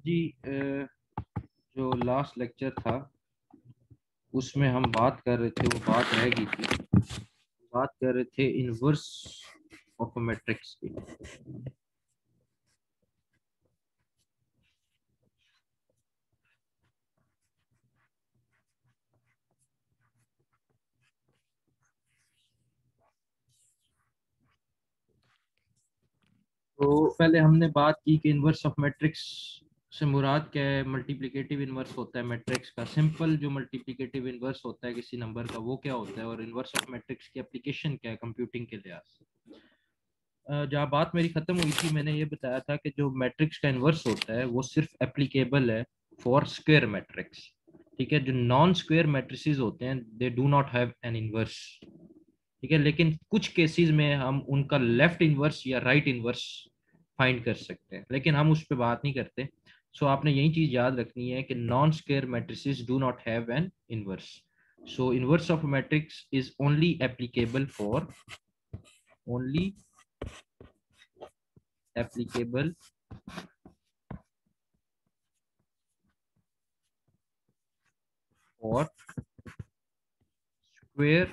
जी जो last lecture था उसमें हम बात कर रहे थे, वो बात रह गई थी। बात कर रहे थे इनवर्स ऑफ मैट्रिक्स की। तो पहले हमने बात की कि इनवर्स ऑफ मैट्रिक्स से मुराद क्या है। मल्टीप्लिकेटिव इनवर्स होता है मैट्रिक्स का। सिंपल जो मल्टीप्लिकेटिव इनवर्स होता है किसी नंबर का, वो क्या होता है, और इनवर्स ऑफ मैट्रिक्स की एप्लीकेशन क्या है कंप्यूटिंग के लिहाज से। जहाँ बात मेरी खत्म हुई थी, मैंने ये बताया था कि जो मैट्रिक्स का इनवर्स होता है वो सिर्फ एप्लीकेबल है फॉर स्क्वायर मैट्रिक्स। ठीक है, जो नॉन स्क्वायर मैट्रिसेस होते हैं they do not have an inverse. ठीक है, लेकिन कुछ केसेस में हम उनका लेफ्ट इनवर्स या राइट इनवर्स फाइंड कर सकते हैं, लेकिन हम उस पर बात नहीं करते। सो आपने यही चीज याद रखनी है कि non square matrices do not have an inverse. So inverse of matrix is only applicable for only applicable for square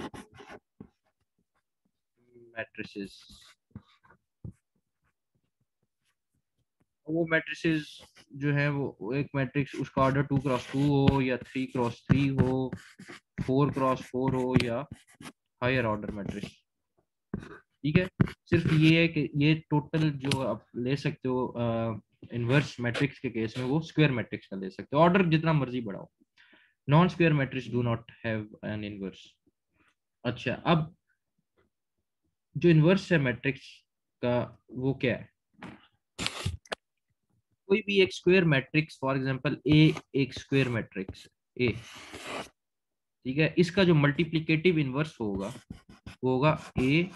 matrices। वो मैट्रिसेस जो है वो एक मैट्रिक्स उसका ऑर्डर 2x2 हो या 3x3 हो, 4x4 हो या हायर ऑर्डर मैट्रिक्स। ठीक है, सिर्फ ये है कि ये टोटल जो आप ले सकते हो इनवर्स मैट्रिक्स के केस में वो स्क्वायर मैट्रिक्स का ले सकते हो, ऑर्डर जितना मर्जी बढ़ाओ। Non square matrix do not have an inverse. अच्छा, अब जो इनवर्स है मैट्रिक्स का वो क्या है। कोई भी एक स्क्वायर मैट्रिक्स, फॉर एग्जांपल ए, एक स्क्वायर मैट्रिक्स ए। ठीक है, इसका जो मल्टीप्लिकेटिव इनवर्स होगा वो होगा ए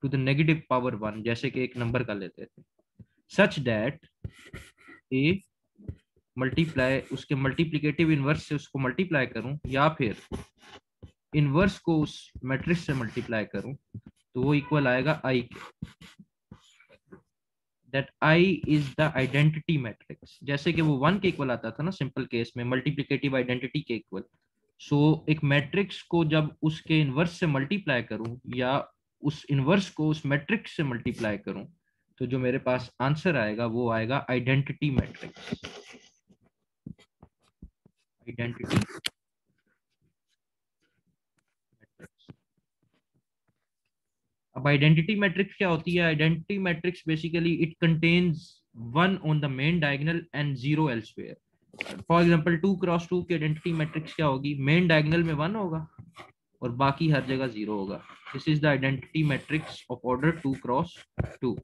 टू द नेगेटिव पावर 1, जैसे कि एक नंबर का लेते थे, सच दैट ए मल्टीप्लाई उसके मल्टीप्लिकेटिव इनवर्स से उसको मल्टीप्लाई करूं, या फिर इनवर्स को उस मैट्रिक्स से मल्टीप्लाई करूं, तो वो इक्वल आएगा आई के। That I is the identity matrix. जैसे कि वो 1 के इक्वल आता था ना सिंपल केस में, मल्टीप्लिकेटिव आइडेंटिटी के इक्वल। सो एक मैट्रिक्स को जब उसके इनवर्स से मल्टीप्लाई करूं या उस इनवर्स को उस मैट्रिक्स से मल्टीप्लाई करूं, तो जो मेरे पास आंसर आएगा वो आएगा आइडेंटिटी मैट्रिक्स। Identity matrix. अब आइडेंटिटी मैट्रिक्स क्या होती है। Identity matrix basically it contains 1 on the main diagonal and 0 elsewhere. For example 2x2 की आइडेंटिटी मैट्रिक्स क्या होगी, मेन डायगोनल में 1 होगा और बाकी हर जगह 0 होगा। This is the identity matrix of order 2x2।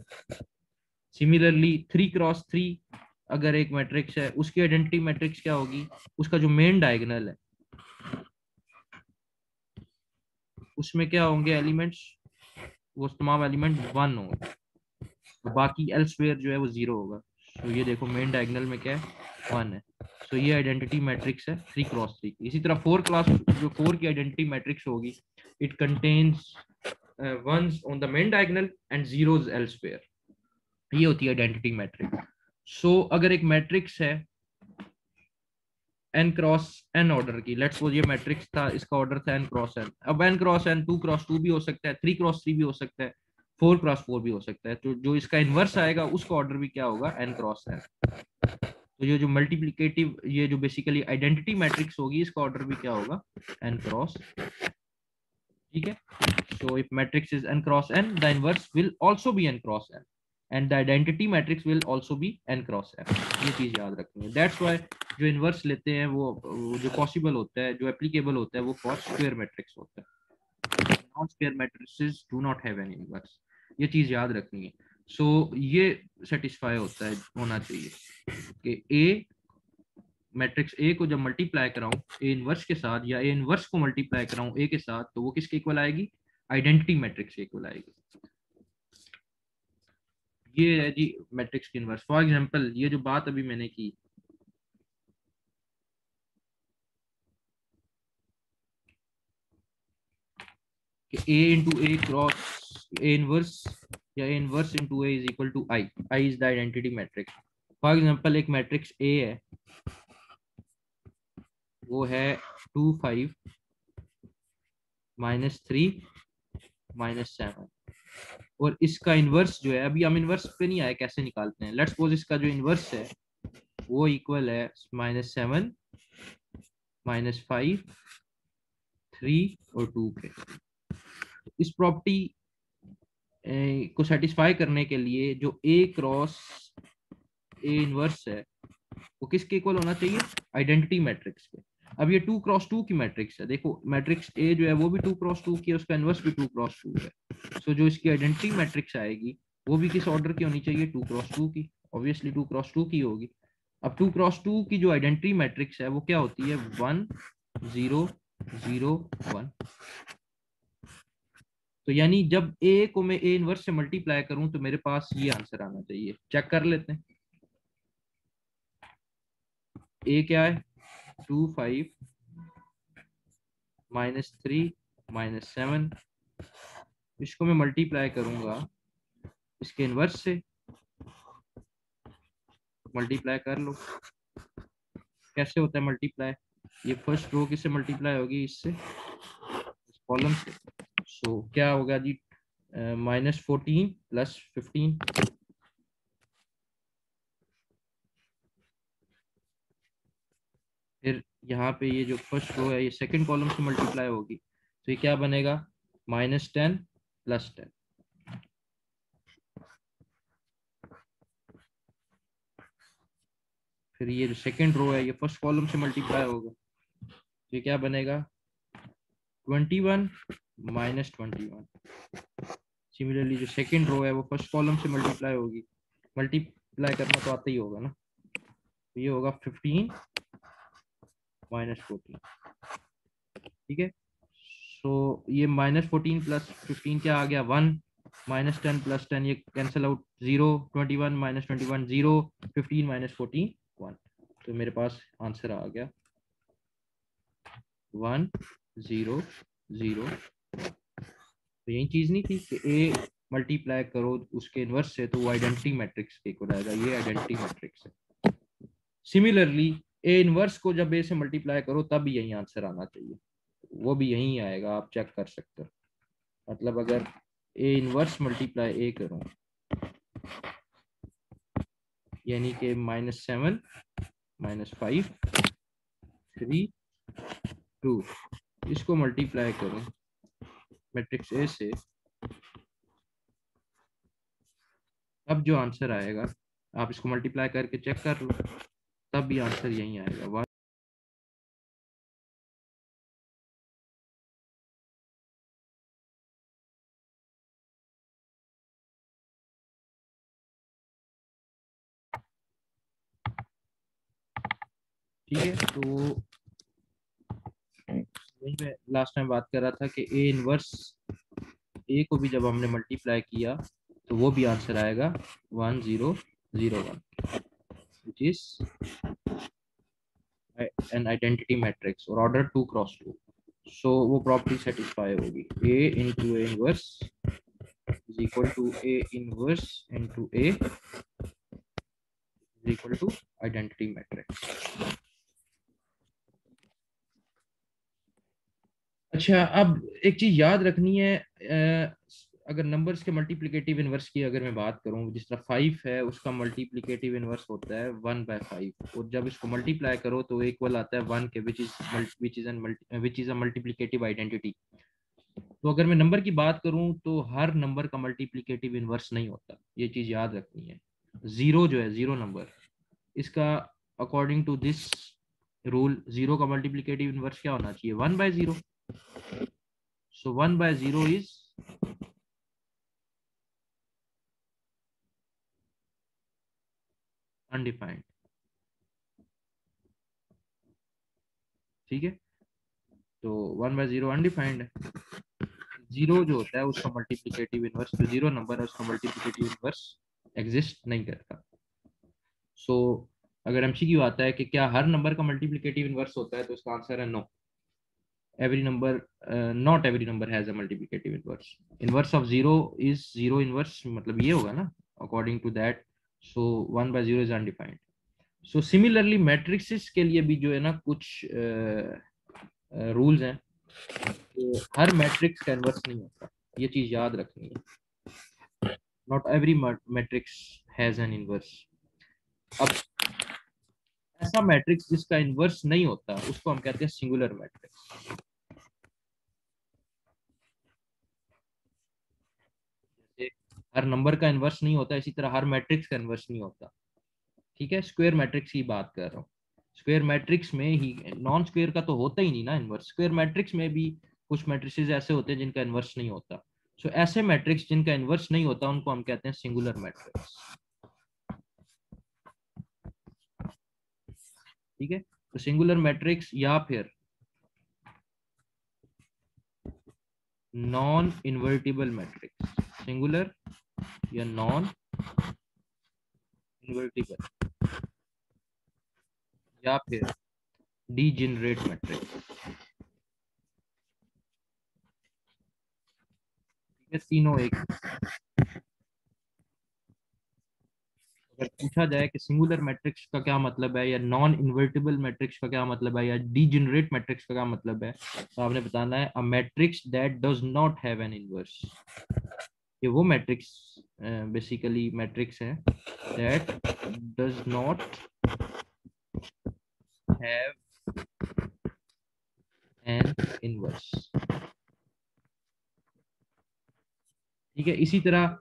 Similarly 3x3 अगर एक मैट्रिक्स है, उसकी आइडेंटिटी मैट्रिक्स क्या होगी, उसका जो मेन डायगोनल है उसमें क्या होंगे एलिमेंट्स, वो तमाम एलिमेंट 1 होंगे, बाकी एल्सवेयर जो है वो 0 होगा। तो ये देखो मेन डायगोनल में क्या है, 1 है। तो ये आइडेंटिटी मैट्रिक्स है 3x3 की। इसी तरह 4 की आइडेंटिटी मैट्रिक्स होगी, it contains ones on the main diagonal and zeros elsewhere। ये होती है आइडेंटिटी मैट्रिक्स। सो अगर एक मैट्रिक्स है n क्रॉस n ऑर्डर की, लेट्स सपोज ये मैट्रिक्स था, इसका ऑर्डर था n क्रॉस n। अब n क्रॉस n 2x2 भी हो सकता है, 3x3 भी हो सकता है, 4x4 भी हो सकता है। तो जो इसका इनवर्स आएगा उसका ऑर्डर भी क्या होगा, n क्रॉस n। तो ये जो मल्टीप्लिकेटिव, ये जो बेसिकली आइडेंटिटी मैट्रिक्स होगी, इसका ऑर्डर भी क्या होगा, n क्रॉस। ठीक है, so if matrix is n cross n, the inverse will also be n cross n and the identity matrix will also be n cross n। ये चीज याद रखनी है। दैट्स व्हाई जो इनवर्स लेते हैं वो जो पॉसिबल होता है, जो एप्लीकेबल होता है, वो फॉर स्क्वायर मैट्रिक्स होता है। Non square matrices do not have any inverse. ये चीज याद रखनी है। सो ये सेटिस्फाई होता है, होना चाहिए कि ए मैट्रिक्स ए को जब मल्टीप्लाई कराऊं ए इनवर्स के साथ, या ए इनवर्स को मल्टीप्लाई कराऊं ए के साथ, तो वो किसके इक्वल आएगी, आइडेंटिटी मैट्रिक्स के इक्वल आएगी। ये है जी मैट्रिक्स की इनवर्स। फॉर एग्जांपल ये जो बात अभी मैंने की, कि A into A cross A inverse या A inverse into A is equal to I. I is the identity matrix. For example एक मैट्रिक्स ए है, वो है 2 5 -3 -7, और इसका इनवर्स जो है, अभी हम इनवर्स पे नहीं आए, कैसे निकालते हैं। लेट्स सपोज इसका जो इनवर्स है वो इक्वल है -7 -5 3 और 2 के। इस प्रॉपर्टी को सेटिस्फाई करने के लिए जो ए क्रॉस ए इनवर्स है वो किसके इक्वल होना चाहिए, आइडेंटिटी मैट्रिक्स के। अब ये 2 क्रॉस 2 की मैट्रिक्स है, देखो मैट्रिक्स ए जो है वो भी 2 क्रॉस 2 की है, उसका इनवर्स भी 2 क्रॉस 2 है। सो जो इसकी आइडेंटिटी मैट्रिक्स आएगी वो भी किस ऑर्डर की होनी चाहिए, 2 क्रॉस 2 की, ऑब्वियसली 2 क्रॉस 2 की होगी। अब 2 क्रॉस 2 की जो आइडेंटिटी मैट्रिक्स है वो क्या होती है, 1 0 0 1। तो यानी जब ए को मैं ए इनवर्स से मल्टीप्लाई करूं तो मेरे पास ये आंसर आना चाहिए। चेक कर लेते हैं, ए क्या है, 2 5 -3 -7, इसको मैं मल्टीप्लाई करूंगा इसके इनवर्स से, मल्टीप्लाई कर लो। कैसे होता है मल्टीप्लाई, ये फर्स्ट रो किससे मल्टीप्लाई होगी, इससे, इस कॉलम से। सो क्या होगा जी, -14 +15, फिर यहाँ पे ये जो फर्स्ट रो है ये सेकंड कॉलम से मल्टीप्लाई होगी, तो ये क्या बनेगा, -10 +10। फिर ये जो सेकंड रो है ये फर्स्ट कॉलम से मल्टीप्लाई होगा, तो ये क्या बनेगा, 21 -21। सिमिलरली जो सेकंड रो है वो फर्स्ट कॉलम से मल्टीप्लाई होगी, मल्टीप्लाई करना तो आता ही होगा ना, तो ये होगा 15 -14। ठीक है, सो ये -14 +15 क्या आ गया, 1, -10 +10 ये कैंसिल आउट, 0, 21 -21 0, 15 -14 1। तो मेरे पास आंसर आ गया 1 0 0। तो यही चीज नहीं थी कि ए मल्टीप्लाई करो उसके इनवर्स से तो वो आइडेंटिटी मैट्रिक्स के इक्वल आएगा, ये आइडेंटिटी मैट्रिक्स है। सिमिलरली ए इनवर्स को जब ए से मल्टीप्लाई करो तब यही आंसर आना चाहिए, वो भी यही आएगा, आप चेक कर सकते हो। मतलब अगर ए इनवर्स मल्टीप्लाई ए करूं, यानी कि -7 -5 3 2, इसको मल्टीप्लाई करूं मैट्रिक्स ए से, अब जो आंसर आएगा आप इसको मल्टीप्लाई करके चेक कर लो, तब भी आंसर यही आएगा। ठीक है, तो वही मैं लास्ट टाइम बात कर रहा था कि ए इनवर्स ए को भी जब हमने मल्टीप्लाई किया तो वो भी आंसर आएगा 1 0 0 1, which is an identity matrix और ऑर्डर 2 क्रॉस 2। सो वो प्रॉपर्टी सेटिस्फाई होगी, a into A inverse is equal to A inverse into A is equal to identity matrix. अच्छा, अब एक चीज याद रखनी है, अगर नंबर्स के मल्टीप्लिकेटिव इनवर्स की अगर मैं बात करूं, जिस तरह 5 है उसका मल्टीप्लिकेटिव इनवर्स होता है 1/5, और जब इसको मल्टीप्लाई करो तो इक्वल आता है 1 के, which is a multiplicative identity. तो अगर मैं नंबर की बात करूं तो हर नंबर का मल्टीप्लिकेटिव इनवर्स नहीं होता, ये चीज याद रखनी है। जीरो जो है, जीरो नंबर, इसका according to this rule zero का मल्टीप्लिकेटिव इनवर्स क्या होना चाहिए, 1/0। So 1/0 is undefined। ठीक है, तो 1/0 अनडिफाइंड है। जीरो जो होता है उसका मल्टीप्लिकेटिव इनवर्स, जो जीरो नंबर है उसका मल्टीप्लिकेटिव इनवर्स एग्जिस्ट नहीं करता। सो अगर एमसीक्यू आता है कि क्या हर नंबर का मल्टीप्लिकेटिव इनवर्स होता है, तो इसका आंसर है no. Every number, not every number has a multiplicative inverse. Inverse of zero is zero inverse, मतलब ये होगा ना according to that. So 1/0 is undefined. So similarly matrices के लिए भी जो है ना कुछ रूल्स हैं, तो हर मैट्रिक्स का इन्वर्स नहीं होता, ये चीज याद रखनी है। Not every matrix has an inverse. अब ऐसा मैट्रिक्स जिसका इन्वर्स नहीं होता उसको हम कहते हैं सिंगुलर मैट्रिक्स। जैसे हर नंबर का इन्वर्स नहीं होता, इसी तरह हर मैट्रिक्स का इन्वर्स नहीं होता। ठीक है, स्क्वायर मैट्रिक्स की बात कर रहा हूँ। स्क्वायर मैट्रिक्स में ही, नॉन स्क्वायर का तो होता ही नहीं ना इन्वर्स। स्क्वायर मैट्रिक्स में भी कुछ मैट्रिसेस ऐसे होते हैं जिनका इन्वर्स नहीं होता। सो ऐसे मैट्रिक्स जिनका इन्वर्स नहीं होता उनको हम कहते हैं सिंगुलर मैट्रिक्स। ठीक है, तो सिंगुलर मैट्रिक्स या फिर नॉन इन्वर्टिबल मैट्रिक्स, सिंगुलर या नॉन इन्वर्टिबल, या फिर डीजेनरेट मैट्रिक्स। ठीक है, तीनों एक। अगर पूछा जाए कि सिंगुलर मैट्रिक्स का क्या मतलब है, या नॉन इन्वर्टिबल मैट्रिक्स का क्या मतलब है, या डीजेनरेट मैट्रिक्स का क्या मतलब है, तो आपने बताना है a matrix that does not have an inverse. ये वो मैट्रिक्स बेसिकली मैट्रिक्स है that does not have an inverse. ठीक है, इसी तरह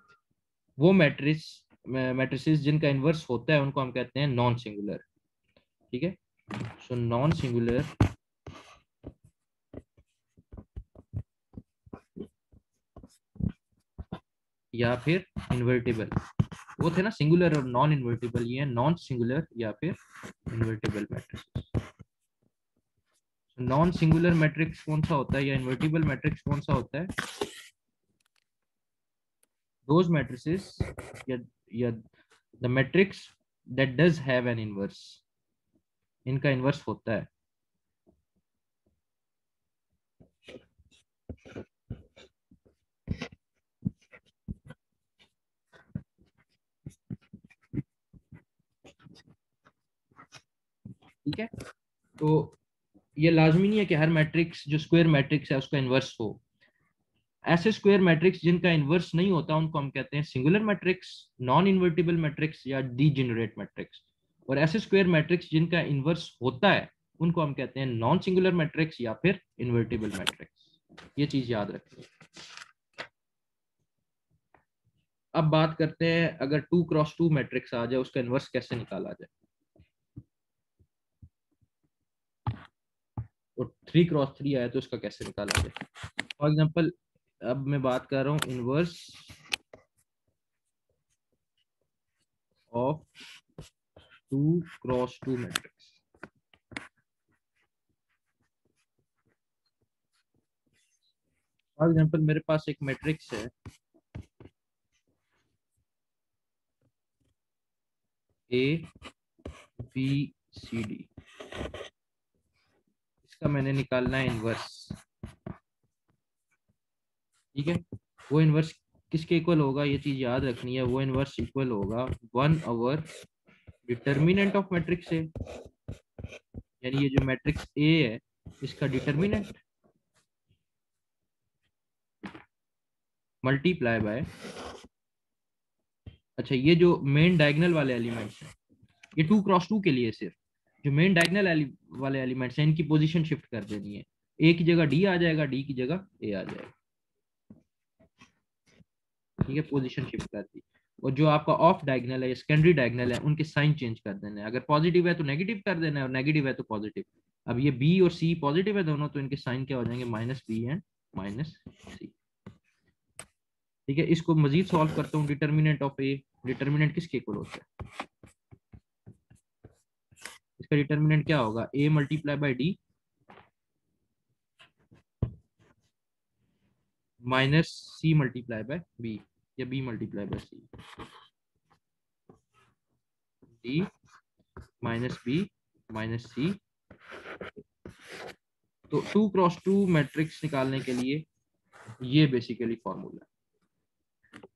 वो मैट्रिसेस जिनका इनवर्स होता है उनको हम कहते हैं नॉन सिंगुलर। ठीक है, सो नॉन सिंगुलर या फिर इन्वर्टिबल। वो थे ना सिंगुलर और नॉन इन्वर्टिबल, ये नॉन सिंगुलर या फिर invertible matrix. Non singular matrix कौन सा होता है या इन्वर्टिबल मैट्रिक्स कौन सा होता है? दोज मैट्रिसेस या the matrix that does have an inverse, इनका इनवर्स होता है। ठीक है, तो ये लाजमी नहीं है कि हर मैट्रिक्स जो स्क्वायर मैट्रिक्स है उसका इनवर्स हो। ऐसे स्क्वायर मैट्रिक्स जिनका इनवर्स नहीं होता उनको हम कहते हैं singular matrix, non invertible matrix या डीजेनरेट मैट्रिक्स। और ऐसे स्क्वायर मैट्रिक्स जिनका इनवर्स होता है उनको हम कहते हैं नॉन सिंगुलर मैट्रिक्स या फिर इन्वर्टिबल मैट्रिक्स। ये चीज याद रखिए। अब बात करते हैं अगर 2x2 मैट्रिक्स आ जाए उसका इनवर्स कैसे निकाला जाए, और 3x3 आया तो उसका कैसे निकाला जाए। फॉर एग्जाम्पल, अब मैं बात कर रहा हूँ inverse of 2x2 matrix. For example मेरे पास एक मैट्रिक्स है ए बी सी डी, इसका मैंने निकालना है इनवर्स। ठीक है, वो इनवर्स किसके इक्वल होगा, ये चीज याद रखनी है। वो इनवर्स इक्वल होगा 1/, डिटर्मिनेंट ऑफ मैट्रिक्स ए, यानी ये जो मैट्रिक्स ए है इसका डिटर्मिनेंट मल्टीप्लाई बाय, अच्छा ये जो मेन डायगोनल वाले एलिमेंट्स हैं, ये 2x2 के लिए सिर्फ जो मेन डायगोनल वाले एलिमेंट्स हैं इनकी पोजीशन शिफ्ट कर देनी है। ए की जगह डी आ जाएगा, डी की जगह ए आ जाएगा। ठीक है, पोजीशन शिफ्ट कर दी। और जो आपका ऑफ डायगोनल है या सेकेंडरी डायगोनल है उनके साइन चेंज कर देने हैं। अगर पॉजिटिव है तो नेगेटिव कर देना है, और नेगेटिव है तो पॉजिटिव। अब ये बी और सी पॉजिटिव है दोनों, तो इनके साइन क्या हो जाएंगे, -b एंड -c। ठीक है, इसको मजीद सॉल्व करता हूँ। डिटर्मिनेंट ऑफ ए, डिटर्मिनेंट किसके इक्वल होता है, इसका डिटर्मिनेंट क्या होगा, a multiply by D -c multiply by b, या b multiply by c, d -b -c। तो 2x2 मैट्रिक्स निकालने के लिए ये बेसिकली फॉर्मूला।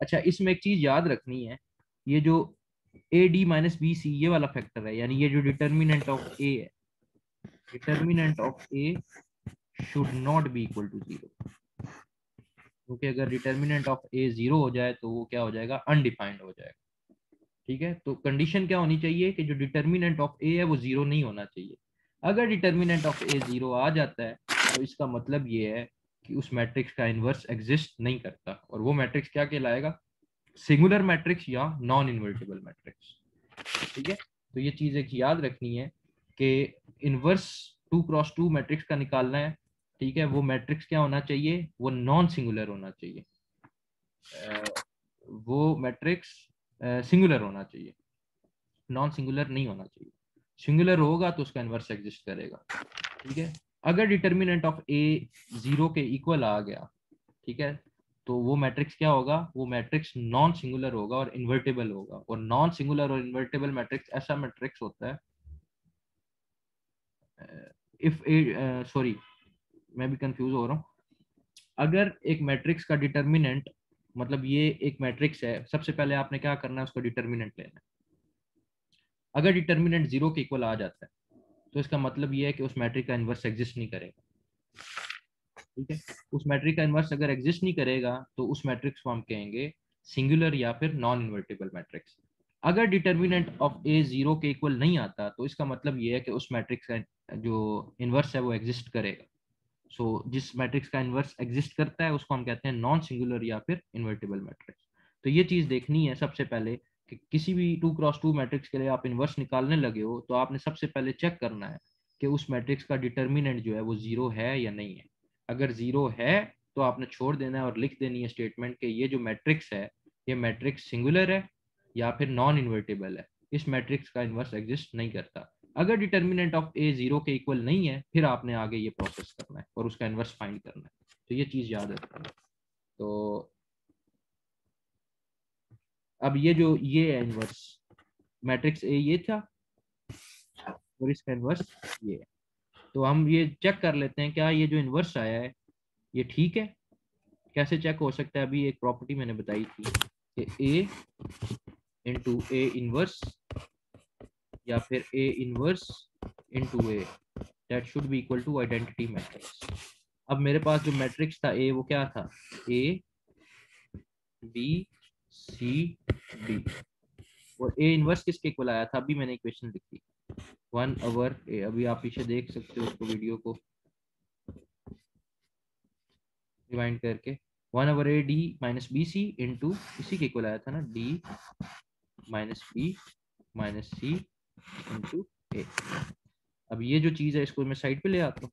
अच्छा, इसमें एक चीज याद रखनी है, ये जो A D minus B C ये वाला फैक्टर है, यानी ये जो डिटर्मिनेंट ऑफ ए है, determinant of A should not be equal to 0, क्योंकि अगर डिटर्मिनेंट ऑफ ए 0 हो जाए तो वो क्या हो जाएगा, अनडिफाइंड हो जाएगा। ठीक है, तो कंडीशन क्या होनी चाहिए कि जो डिटर्मिनेंट ऑफ ए है वो 0 नहीं होना चाहिए। अगर डिटर्मिनेंट ऑफ ए 0 आ जाता है तो इसका मतलब ये है कि उस मैट्रिक्स का इन्वर्स एग्जिस्ट नहीं करता, और वो मैट्रिक्स क्या कहलाएगा, सिंगुलर मैट्रिक्स या नॉन इन्वर्टिबल मैट्रिक्स। ठीक है, तो ये चीज एक याद रखनी है कि इनवर्स 2x2 मैट्रिक्स का निकालना है। ठीक है, वो मैट्रिक्स क्या होना चाहिए, वो नॉन सिंगुलर होना चाहिए, वो मैट्रिक्स सिंगुलर होना चाहिए, नॉन सिंगुलर नहीं होना चाहिए। सिंगुलर होगा तो उसका इनवर्स एग्जिस्ट करेगा। ठीक है, अगर डिटर्मिनेंट ऑफ ए 0 के इक्वल आ गया, ठीक है, तो वो मैट्रिक्स क्या होगा, वो मैट्रिक्स नॉन सिंगुलर होगा और इन्वर्टेबल होगा। और नॉन सिंगुलर और इन्वर्टेबल मैट्रिक्स ऐसा मैट्रिक्स होता है, इफ ए सॉरी मैं भी कंफ्यूज हो रहा हूँ। अगर एक मैट्रिक्स का डिटर्मिनेंट, मतलब ये एक मैट्रिक्स है, सबसे पहले आपने क्या करना है, उसका डिटर्मिनेंट लेना है। अगर डिटर्मिनेंट 0 के इक्वल आ जाता है तो इसका मतलब ये है कि उस मैट्रिक का इन्वर्स एग्जिस्ट नहीं करेगा। ठीक है, उस मैट्रिक का इन्वर्स अगर एग्जिस्ट नहीं करेगा तो उस मैट्रिक्स को हम कहेंगे सिंगुलर या फिर नॉन इन्वर्टिबल मैट्रिक्स। अगर डिटर्मिनेंट ऑफ ए 0 के इक्वल नहीं आता तो इसका मतलब ये है कि उस मैट्रिक्स का जो इन्वर्स है वो एग्जिस्ट करेगा। सो जिस मैट्रिक्स का इन्वर्स एग्जिस्ट करता है उसको हम कहते हैं नॉन सिंगुलर या फिर इन्वर्टिबल मैट्रिक्स। तो ये चीज देखनी है सबसे पहले कि किसी भी 2x2 मैट्रिक्स के लिए आप इन्वर्स निकालने लगे हो तो आपने सबसे पहले चेक करना है कि उस मैट्रिक्स का डिटर्मिनेंट जो है वो 0 है या नहीं है। अगर 0 है तो आपने छोड़ देना है और लिख देनी है स्टेटमेंट कि ये जो मैट्रिक्स है ये मैट्रिक्स सिंगुलर है या फिर नॉन इन्वर्टिबल है, इस मैट्रिक्स का इन्वर्स एग्जिस्ट नहीं करता। अगर डिटर्मिनेंट ऑफ ए 0 के इक्वल नहीं है फिर आपने आगे ये प्रोसेस करना है और उसका इन्वर्स फाइंड करना है। तो ये चीज याद रखना है। तो अब ये जो ये है इन्वर्स, मैट्रिक्स ए ये था और इसका इन्वर्स ये है। तो हम ये चेक कर लेते हैं क्या ये जो इन्वर्स आया है ये ठीक है। कैसे चेक हो सकता है, अभी एक प्रॉपर्टी मैंने बताई थी कि ए इंटू ए इनवर्स या फिर A inverse into A that should be equal to identity matrix. अब मेरे पास जो मैट्रिक्स था ए वो क्या था, ए बी सी डी, और ए इनवर्स किसके इक्वल आया था, अभी मैंने इक्वेशन लिखी 1/a। अभी आप पीछे देख सकते हो उसको, वीडियो को रिवाइंड करके, 1/a D minus B C into इसी के इक्वल आया था ना, D minus B minus C into A. अब ये जो चीज है इसको मैं साइड पे ले आता हूँ,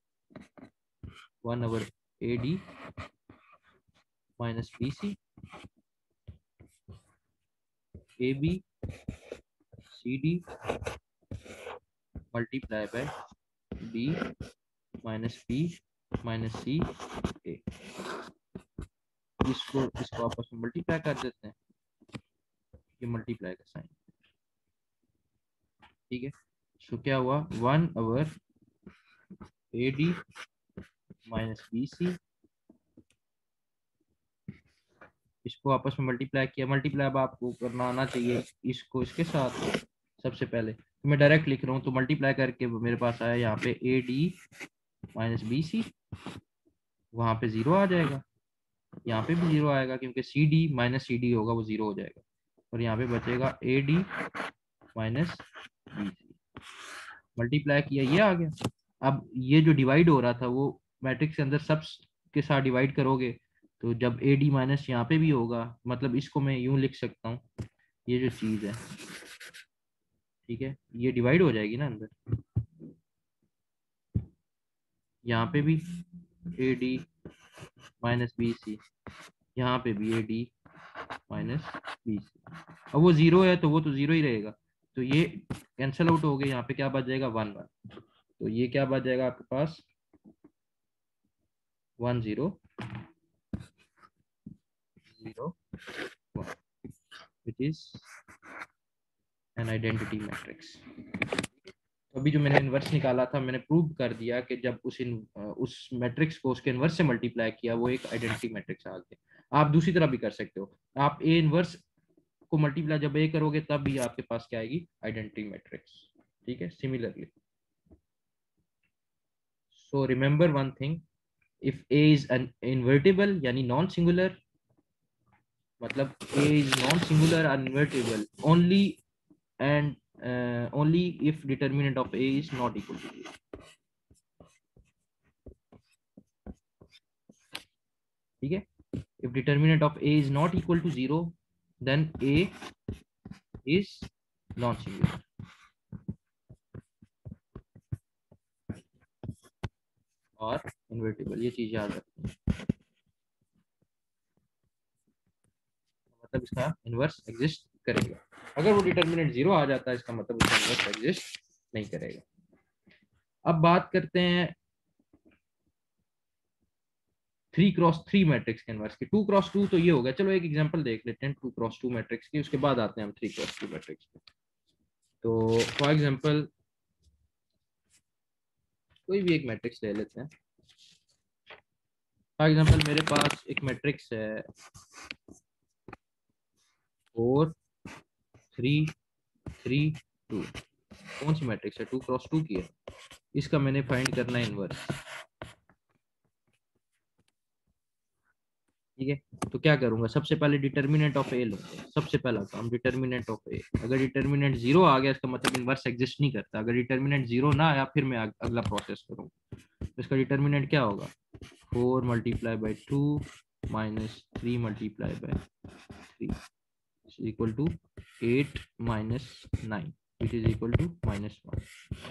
1/a D minus B C A B C D multiply by B minus B minus C A. इसको आपस में मल्टीप्लाई कर देते हैं, ये मल्टीप्लाई का साइन। ठीक है, सो क्या हुआ, 1/a डी माइनस बी सी, इसको आपस में मल्टीप्लाई किया। मल्टीप्लाई अब आपको करना आना चाहिए इसको इसके साथ। सबसे पहले तो मैं डायरेक्ट लिख रहा हूँ, तो मल्टीप्लाई करके मेरे पास आया यहाँ पे A D minus B C, वहां पे 0 आ जाएगा, यहाँ पे भी 0 आएगा क्योंकि C D minus C D होगा वो 0 हो जाएगा, और यहाँ पे बचेगा A D minus B C. Multiply किया ये आ गया। अब ये जो डिवाइड हो रहा था वो मैट्रिक्स के अंदर सब के साथ डिवाइड करोगे तो जब ए डी माइनस यहाँ पे भी होगा, मतलब इसको मैं यूं लिख सकता हूँ, ये जो चीज है, ठीक है, ये डिवाइड हो जाएगी ना अंदर, यहाँ पे भी A D minus B C, यहाँ पे भी A D minus B C. अब वो 0 है तो वो तो 0 ही रहेगा, तो ये कैंसिल आउट हो गए, यहाँ पे क्या बच जाएगा 1/1। तो ये क्या बच जाएगा आपके पास 1/0 0 1 which is an identity matrix। तो अभी जो मैंने इनवर्स निकाला था मैंने प्रूव कर दिया कि जब उस मैट्रिक्स को उसके इनवर्स से मल्टीप्लाई किया वो एक आइडेंटिटी मैट्रिक्स आ गया। आप दूसरी तरह भी कर सकते हो, आप ए इनवर्स को मल्टीप्लाई जब ए करोगे तब भी आपके पास क्या आएगी, आइडेंटिटी मैट्रिक्स। ठीक है, similarly so remember one thing, if A is an invertible यानी नॉन सिंगुलर, मतलब ए इज नॉन सिंगुलर और invertible only and only if determinant of a is not equal to 0. ठीक है, if determinant of a is not equal to 0 then a is non singular और invertible, ये चीज याद रखनी है। मतलब इसका इनवर्स एग्जिस्ट करेगा। अगर वो डिटर्मिनेंट 0 आ जाता है इसका मतलब उसका इनवर्स एग्जिस्ट नहीं करेगा। अब बात करते हैं 3x3 मैट्रिक्स के इनवर्स की। 2x2 तो ये हो गया, चलो एक एग्जांपल देख लेते हैं 2x2 मैट्रिक्स की, उसके बाद आते हैं हम 3x3 मैट्रिक्स पे। तो फॉर एग्जांपल कोई भी एक मैट्रिक्स ले लेते हैं। फॉर एग्जांपल मेरे पास एक मैट्रिक्स है 4 3 3 2। कौन सी मैट्रिक्स है, 2x2 की है। इसका मैंने फाइंड करना है इनवर्स। ठीक है, तो क्या करूंगा, सबसे पहले डिटर्मिनेंट ऑफ ए लूंगा। सबसे पहला काम डिटर्मिनेंट ऑफ ए, अगर डिटर्मिनेंट 0 आ गया इसका मतलब इनवर्स एग्जिस्ट नहीं करता। अगर डिटर्मिनेंट 0 ना आया फिर मैं अगला प्रोसेस करूंगा। तो इसका डिटर्मिनेंट क्या होगा, 4 multiply by 2 minus 3 multiply by 3 equal to 8 minus 9 which is equal to -1।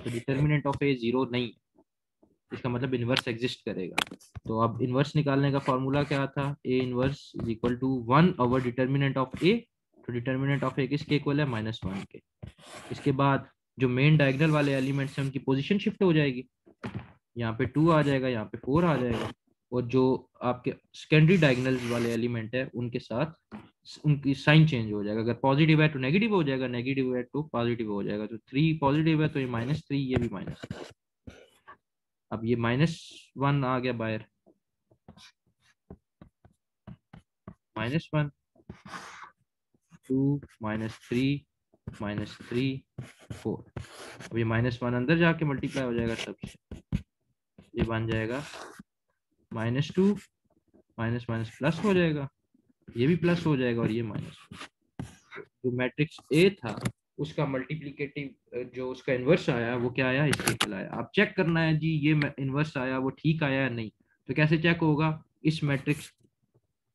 तो डिटर्मिनेंट ऑफ ए 0 नहीं, इसका मतलब इनवर्स एग्जिस्ट करेगा। तो अब इनवर्स निकालने का फॉर्मूला क्या था, A inverse is equal to 1 over determinant of A. तो डिटर्मिनेंट ऑफ ए किसके इक्वल है, -1 के। इसके बाद जो मेन डायगोनल वाले एलिमेंट्स हैं उनकी पोजीशन शिफ्ट हो जाएगी, यहाँ पे 2 आ जाएगा, यहाँ पे 4 आ जाएगा। और जो आपके सेकेंडरी डायगोनल वाले एलिमेंट है उनके साथ उनकी साइन चेंज हो जाएगा। अगर पॉजिटिव है तो नेगेटिव हो जाएगा, नेगेटिव है तो पॉजिटिव हो जाएगा। तो 3 पॉजिटिव है तो ये -3, ये भी -3। अब ये -1 आ गया बाहर, -1 2 -3 -3 4। अब ये -1 अंदर जाके मल्टीप्लाई हो जाएगा सबसे, ये बन जाएगा -2 माइनस माइनस प्लस हो जाएगा, ये भी प्लस हो जाएगा और ये माइनस। जो मैट्रिक्स ए था उसका मल्टीप्लिकेटिव जो उसका इन्वर्स आया वो क्या आया, इसके इक्वल आया। आप चेक करना है जी ये इन्वर्स आया वो ठीक आया या नहीं। तो कैसे चेक होगा, इस मैट्रिक्स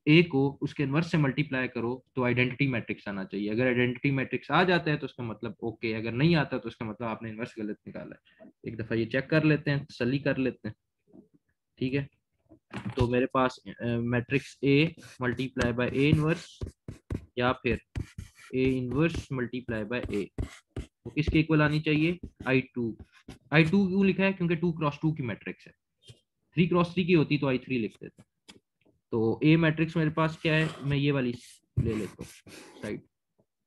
ए को उसके इन्वर्स से मल्टीप्लाई करो तो आइडेंटिटी मैट्रिक्स आना चाहिए। अगर आइडेंटिटी मैट्रिक्स आ जाता है तो उसका मतलब ओके, अगर नहीं आता तो उसका मतलब आपने इन्वर्स गलत निकाला है। एक दफा ये चेक कर लेते हैं, तसल्ली कर लेते हैं। ठीक है, तो मेरे पास matrix A multiply by A inverse या फिर A inverse multiply by A तो किसके इक्वल आनी चाहिए, I2। I2 क्यों लिखा है, क्योंकि 2x2 की मैट्रिक्स है। 3x3 की होती तो I3 लिख देते। तो ए मैट्रिक्स मेरे पास क्या है, मैं ये वाली ले लेता हूँ साइड।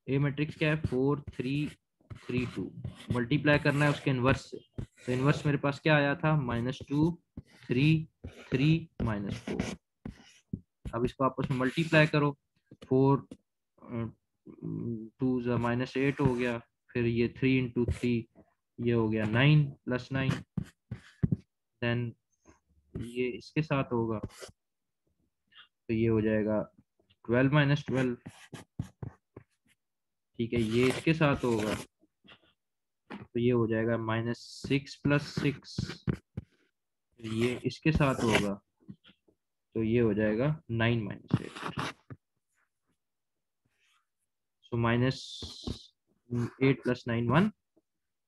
ए मैट्रिक्स क्या है, 4 3 3 2। मल्टीप्लाई करना है उसके इनवर्स से। तो इनवर्स मेरे पास क्या आया था, -2 3 3 -4। अब इसको आपस में मल्टीप्लाई करो, 4 2 -8 हो गया, फिर ये 3 इंटू 3 ये हो गया 9 + 9। देन ये इसके साथ होगा तो ये हो जाएगा 12 - 12। ठीक है, ये इसके साथ होगा तो ये हो जाएगा -6 + 6। ये इसके साथ होगा तो ये हो जाएगा 9 - 8। सो -8 + 9 1,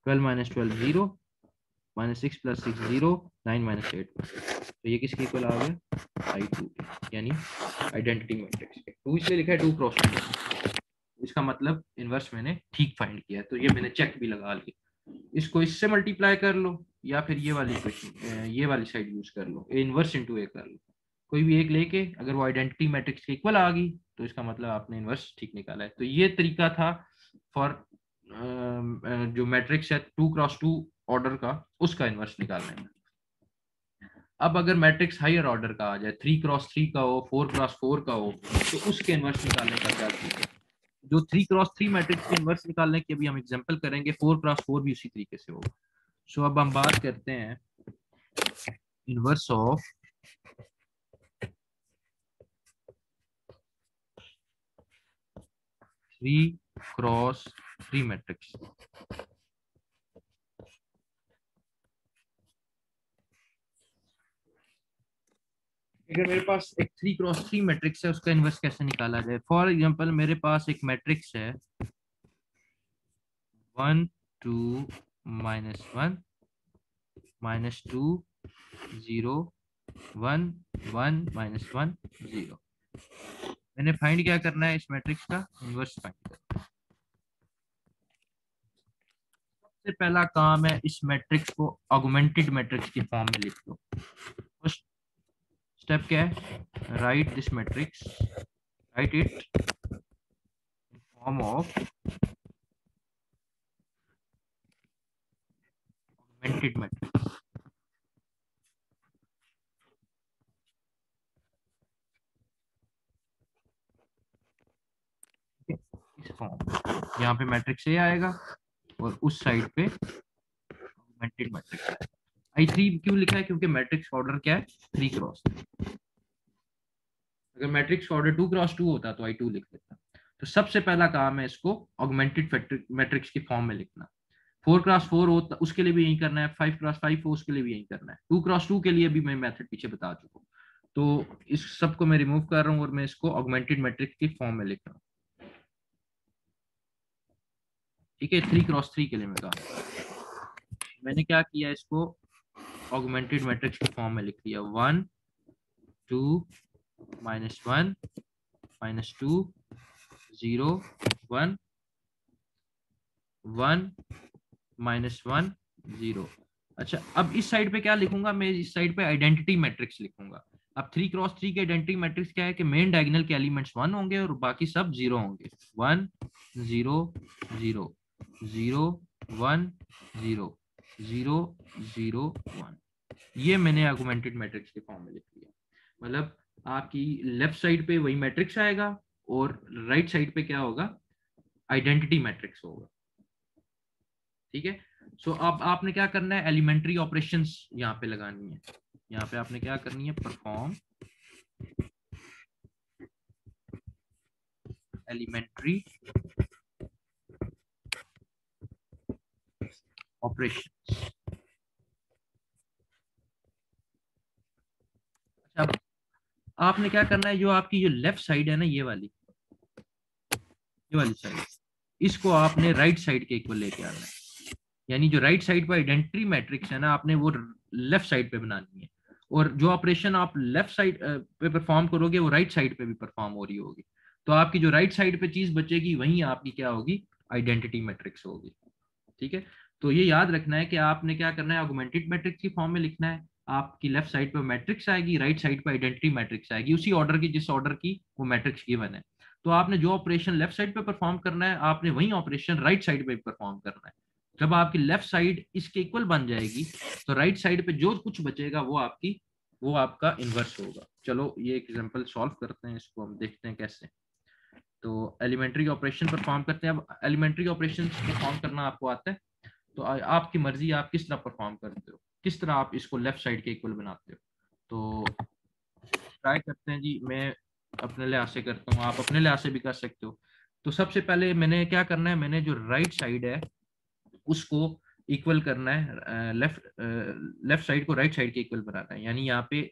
12 - 12 0, -6 + 6 0, 9 - 8। तो ये किसके इक्वल आ गया, I2 यानी आइडेंटिटी मैट्रिक्स के। 2 इसलिए लिखा है 2x2, इसका मतलब इनवर्स मैंने ठीक फाइंड किया है। तो ये मैंने चेक भी लगा लिया। इसको इससे मल्टीप्लाई कर लो या फिर ये वाली इक्वेशन ये वाली साइड यूज कर लो, ए इनवर्स इंटू ए कर लो। कोई भी एक लेके अगर वो आइडेंटिटी मैट्रिक्स के इक्वल आ गई तो इसका मतलब आपने इनवर्स ठीक निकाला है। तो ये तरीका था फॉर जो मैट्रिक्स है 2x2 ऑर्डर का उसका इनवर्स निकालने में। अब अगर मैट्रिक्स हायर ऑर्डर का आ जाए, 3x3 का हो, 4x4 का हो, तो उसके इनवर्स निकालने का क्या तरीका है। जो 3x3 मैट्रिक्स के इनवर्स निकालने की अभी हम एग्जांपल करेंगे, 4x4 भी उसी तरीके से होगा। सो अब हम बात करते हैं इनवर्स ऑफ 3x3 मैट्रिक्स। अगर मेरे पास एक 3x3 मैट्रिक्स है, उसका इनवर्स कैसे निकाला जाए? फॉर एग्जांपल मेरे पास एक मैट्रिक्स है 1 2 -1 -2 0 1 1 -1 0। मैंने फाइंड क्या करना है? इस मैट्रिक्स का इनवर्स फाइंड करना है। सबसे पहला काम है इस मैट्रिक्स को ऑगमेंटेड मैट्रिक्स की फॉर्म में लिख दो। फर्स्ट स्टेप क्या है? Right this matrix, right it form of augmented matrix. इस फॉर्म, यहाँ पे मैट्रिक्स ए आएगा और उस साइड पे ऑगमेंटेड मैट्रिक्स आएगा। I3 क्यों लिखा है? क्योंकि मैट्रिक्स ऑर्डर क्या है? 3x3। अगर मैट्रिक्स ऑर्डर 2x2 होता तो I2 लिख लेता। तो सबसे पहला काम है इसको ऑगमेंटेड मैट्रिक्स की फॉर्म में लिखना। 4x4 हो उसके लिए भी यही करना है, 5x5 हो उसके लिए भी यही करना है, 2x2 के लिए भी मैं मेथड पीछे बता चुका हूँ। तो इस सब को मैं रिमूव कर रहा हूँ और मैं इसको ऑगमेंटेड मैट्रिक्स की फॉर्म में लिख रहा हूँ। ठीक है, 3x3 के लिए मैं कहा, मैंने क्या किया, इसको ऑगमेंटेड मैट्रिक्स की फॉर्म में लिख दिया। 1 2 -1 -2 0 1 1 -1 0। अच्छा, अब इस साइड पे क्या लिखूंगा मैं? इस साइड पे आइडेंटिटी मैट्रिक्स लिखूंगा। अब 3x3 के आइडेंटिटी मैट्रिक्स क्या है कि मेन डायगोनल के एलिमेंट्स 1 होंगे और बाकी सब 0 होंगे। 1 0 0 0 1 0 0 0 1। ये मैंने आर्गुमेंटेड मैट्रिक्स के फॉर्म में लिख दिया। मतलब आपकी लेफ्ट साइड पे वही मैट्रिक्स आएगा और राइट साइड पे क्या होगा? आइडेंटिटी मैट्रिक्स होगा। ठीक है। सो अब आपने क्या करना है? एलिमेंट्री ऑपरेशंस यहाँ पे लगानी है। यहाँ पे आपने क्या करनी है? Perform elementary operations. अच्छा, आपने क्या करना है? जो आपकी जो लेफ्ट साइड है ना, ये वाली साइड, इसको आपने राइट साइड के इक्वल लेके आना है। यानी जो राइट साइड पर आइडेंटिटी मैट्रिक्स है ना, आपने वो लेफ्ट साइड पे बनानी है। और जो ऑपरेशन आप लेफ्ट साइड पे परफॉर्म करोगे वो राइट साइड पे भी परफॉर्म हो रही होगी। तो आपकी जो राइट साइड पे चीज बचेगी वही आपकी क्या होगी? आइडेंटिटी मैट्रिक्स होगी। ठीक है। तो ये याद रखना है कि आपने क्या करना है? ऑगमेंटेड मैट्रिक्स की फॉर्म में लिखना है। आपकी लेफ्ट साइड पे मैट्रिक्स आएगी, राइट साइड पे आइडेंटिटी मैट्रिक्स आएगी, उसी ऑर्डर की जिस ऑर्डर की वो मैट्रिक्स गिवन है। तो आपने जो ऑपरेशन लेफ्ट साइड पे परफॉर्म करना है, आपने वही ऑपरेशन राइट साइड पे परफॉर्म करना है। जब आपकी लेफ्ट साइड इसके इक्वल बन जाएगी तो राइट साइड पे जो कुछ बचेगा वो आपका इनवर्स होगा। चलो ये एग्जांपल सॉल्व करते हैं, इसको हम देखते हैं कैसे। तो एलिमेंट्री ऑपरेशन परफॉर्म करते हैं। अब एलिमेंट्री ऑपरेशन परफॉर्म करना आपको आता है तो आपकी मर्जी, आप किस तरह परफॉर्म करते हो, किस तरह आप इसको लेफ्ट साइड के इक्वल बनाते हो। तो ट्राई करते हैं जी। मैं अपने लिहाज से करता हूँ, आप अपने लिहाज से भी कर सकते हो। तो सबसे पहले मैंने क्या करना है? मैंने जो राइट साइड है उसको इक्वल करना है, लेफ्ट साइड को राइट साइड के इक्वल बनाना है। यानी यहाँ पे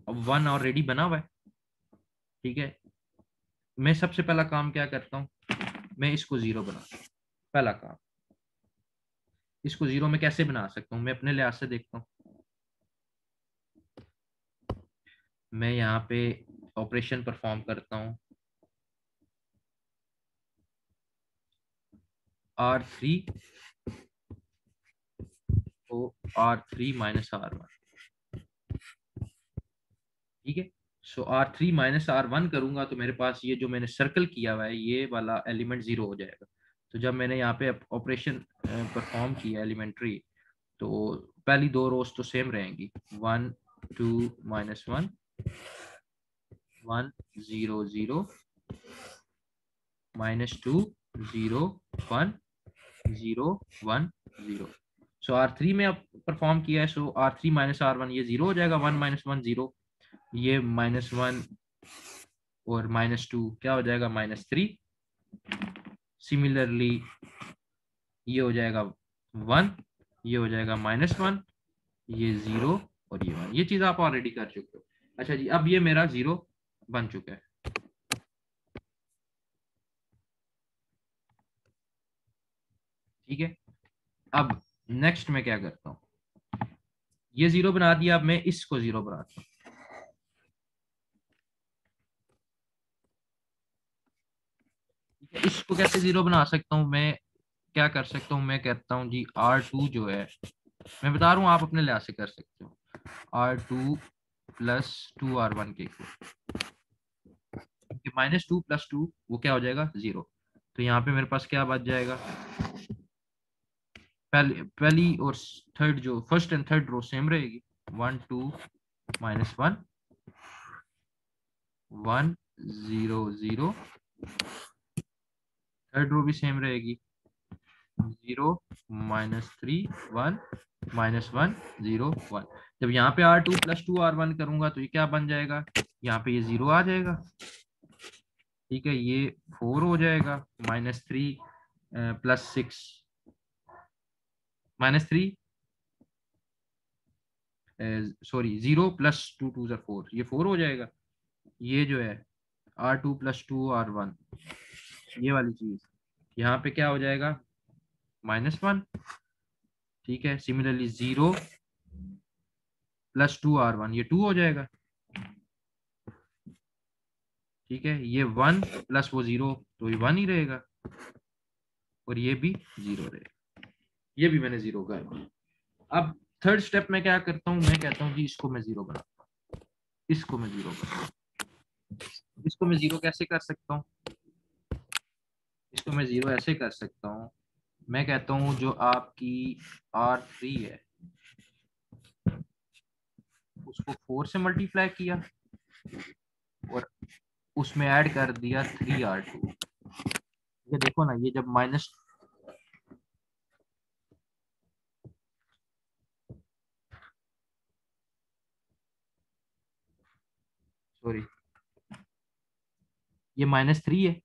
1 ऑलरेडी बना हुआ है। ठीक है। मैं सबसे पहला काम क्या करता हूँ? मैं इसको 0 बनाता हूँ। पहला काम, इसको 0 में कैसे बना सकता हूँ? मैं अपने लिहाज से देखता हूँ। मैं यहाँ पे ऑपरेशन परफॉर्म करता हूँ R3 को R3 - R1। ठीक है। सो R3 - R1 करूंगा तो मेरे पास ये जो मैंने सर्कल किया हुआ है ये वाला एलिमेंट 0 हो जाएगा। तो जब मैंने यहाँ पे ऑपरेशन परफॉर्म किया एलिमेंट्री, तो पहली दो रोज तो सेम रहेंगी। 1 2 -1 1 0 0 -2 0 1 0 1 0। सो R3 में अब परफॉर्म किया है, सो R3 माइनस R1 ये 0 हो जाएगा, 1 - 1 0, ये -1 और -2 क्या हो जाएगा -3। सिमिलरली ये हो जाएगा 1, ये हो जाएगा -1, ये 0 और ये 1। ये चीज आप ऑलरेडी कर चुके हो। अच्छा जी, अब ये मेरा 0 बन चुका है। ठीक है, अब नेक्स्ट मैं क्या करता हूँ, ये 0 बना दिया, अब मैं इसको 0 बनाता हूँ। इसको कैसे 0 बना सकता हूँ मैं, क्या कर सकता हूँ, मैं कहता हूँ जी R2 जो है, मैं बता रहा हूँ आप अपने लिहाज से कर सकते हो, R2 + 2R1 के -2 + 2 वो क्या हो जाएगा 0। तो यहाँ पे मेरे पास क्या बच जाएगा, पहली और थर्ड जो first and third row same रहेगी, 1 2 -1 1 0 0, थर्ड रो भी सेम रहेगी, 0 -3 1 -1 0 1। जब यहाँ पे R2 + 2R1 करूंगा तो ये क्या बन जाएगा, यहाँ पे ये 0 आ जाएगा। ठीक है, ये 4 हो जाएगा, -3 + 6 -3 सॉरी 0 + 2 2 4, ये 4 हो जाएगा। ये जो है R2 + 2R1 ये वाली चीज यहाँ पे क्या हो जाएगा -1। ठीक है, सिमिलरली 0 + 2R1 ये 2 हो जाएगा। ठीक है, ये 1 प्लस वो 0 तो ये 1 ही रहेगा, और ये भी 0 रहेगा। ये भी मैंने 0 का है। अब थर्ड स्टेप में क्या करता हूँ, मैं कहता हूँ जी इसको मैं 0 बनाता हूँ, इसको मैं 0 बनाता हूँ। इसको मैं 0 कैसे कर सकता हूँ, इसको मैं 0 ऐसे कर सकता हूँ, मैं कहता हूँ जो आपकी R3 है उसको 4 से मल्टीप्लाई किया और उसमें ऐड कर दिया 3R2। ये देखो ना, ये जब माइनस, सॉरी ये -3 है,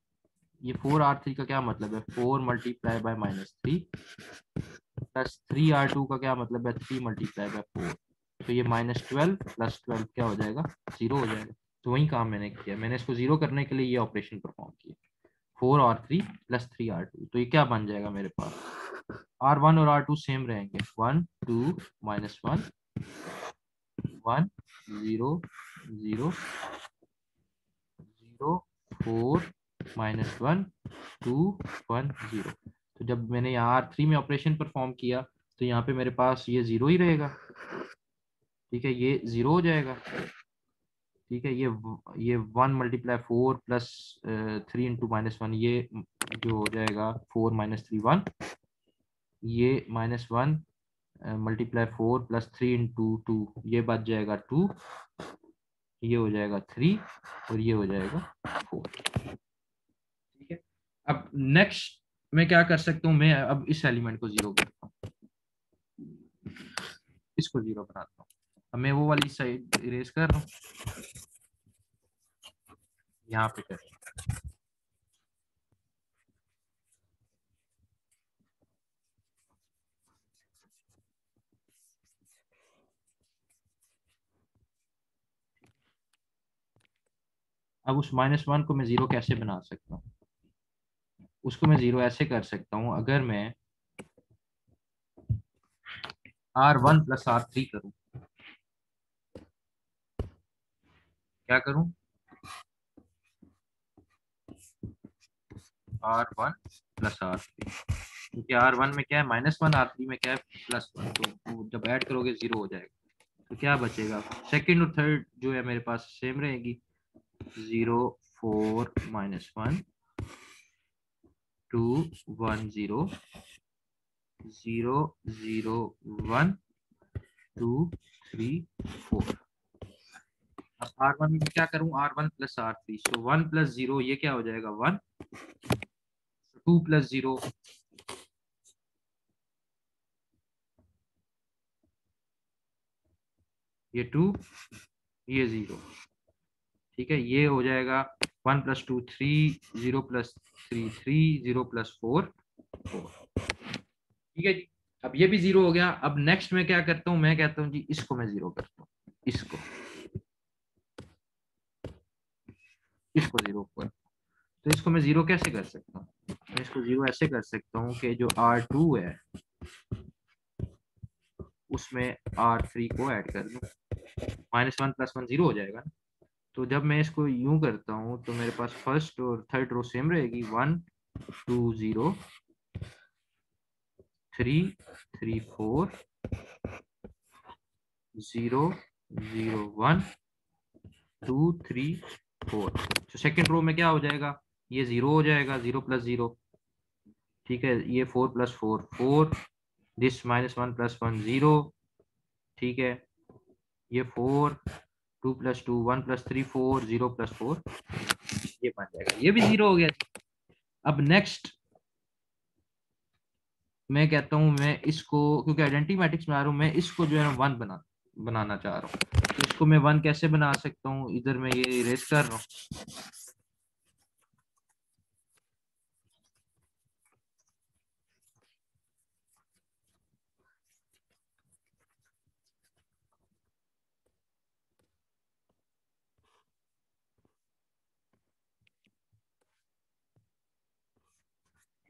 ये 4R3 का क्या मतलब है, 4 × -3 + 3R2 का क्या मतलब है, 3 × 4। तो ये -12 + 12 क्या हो जाएगा 0 हो जाएगा। तो वही काम मैंने किया, मैंने इसको 0 करने के लिए ये ऑपरेशन परफॉर्म किया, 4R3 + 3R2। तो ये क्या बन जाएगा मेरे पास, R1 और R2 सेम रहेंगे, 1 2 -1 1 0 0 0 4 -1 2 1 0। तो जब मैंने यहाँ R3 में ऑपरेशन परफॉर्म किया तो यहाँ पे मेरे पास ये 0 ही रहेगा। ठीक है, ये 0 हो जाएगा। ठीक है, ये 1 × 4 + 3 × -1 ये जो हो जाएगा 4 - 3 1, ये -1 × 4 + 3 × 2 ये बच जाएगा 2, ये हो जाएगा 3 और ये हो जाएगा 4। ठीक है, अब नेक्स्ट मैं क्या कर सकता हूँ, मैं अब इस एलिमेंट को 0 करता हूँ, इसको 0 बनाता हूँ। अब मैं वो वाली साइड इरेज कर रहा हूँ, यहाँ पे कर, अब उस -1 को मैं 0 कैसे बना सकता हूँ, उसको मैं 0 ऐसे कर सकता हूँ, अगर मैं R1 + R3 करूँ, क्या करूँ, R1 + R3, क्योंकि R1 में क्या है -1, R3 में क्या है +1, तो जब ऐड करोगे 0 हो जाएगा। तो क्या बचेगा, सेकंड और थर्ड जो है मेरे पास सेम रहेगी, 0 4 -1 2 1 0 0 0 1 2 3 4। अब R1 में क्या करूं, R1 प्लस R3, सो 1 प्लस 0 ये क्या हो जाएगा 1, 2 प्लस 0 ये 2, ये 0, ठीक है, ये हो जाएगा 1 प्लस 2 3, 0 प्लस 3 3, 0 प्लस 4 4, ठीक है जी। अब ये भी 0 हो गया। अब नेक्स्ट में क्या करता हूँ, मैं कहता हूँ जी इसको मैं 0 करता हूँ, इसको इसको 0 पर। तो इसको मैं 0 कैसे कर सकता हूँ, मैं इसको 0 ऐसे कर सकता हूँ कि जो R2 है उसमें R3 को ऐड कर दूं, -1 प्लस 1 0 हो जाएगा ना। तो जब मैं इसको यूं करता हूँ तो मेरे पास फर्स्ट और थर्ड रो सेम रहेगी, 1 2 0 3 3 4 0 0 1 2 3 4। तो सेकेंड रो में क्या हो जाएगा, ये 0 हो जाएगा, 0 प्लस 0, ठीक है, ये 4 प्लस 4 4, दिस -1 प्लस 1 0, ठीक है, ये 4, 2 प्लस 2 1 प्लस 3 4, 0 प्लस 4, ये बन जाएगा, ये भी 0 हो गया। अब नेक्स्ट मैं कहता हूं मैं इसको, क्योंकि आइडेंटिटी मैट्रिक्स में आ रहा हूं, मैं इसको जो है ना 1 बनाना चाह रहा हूँ। तो इसको मैं 1 कैसे बना सकता हूँ, इधर मैं ये इरेज कर रहा हूँ।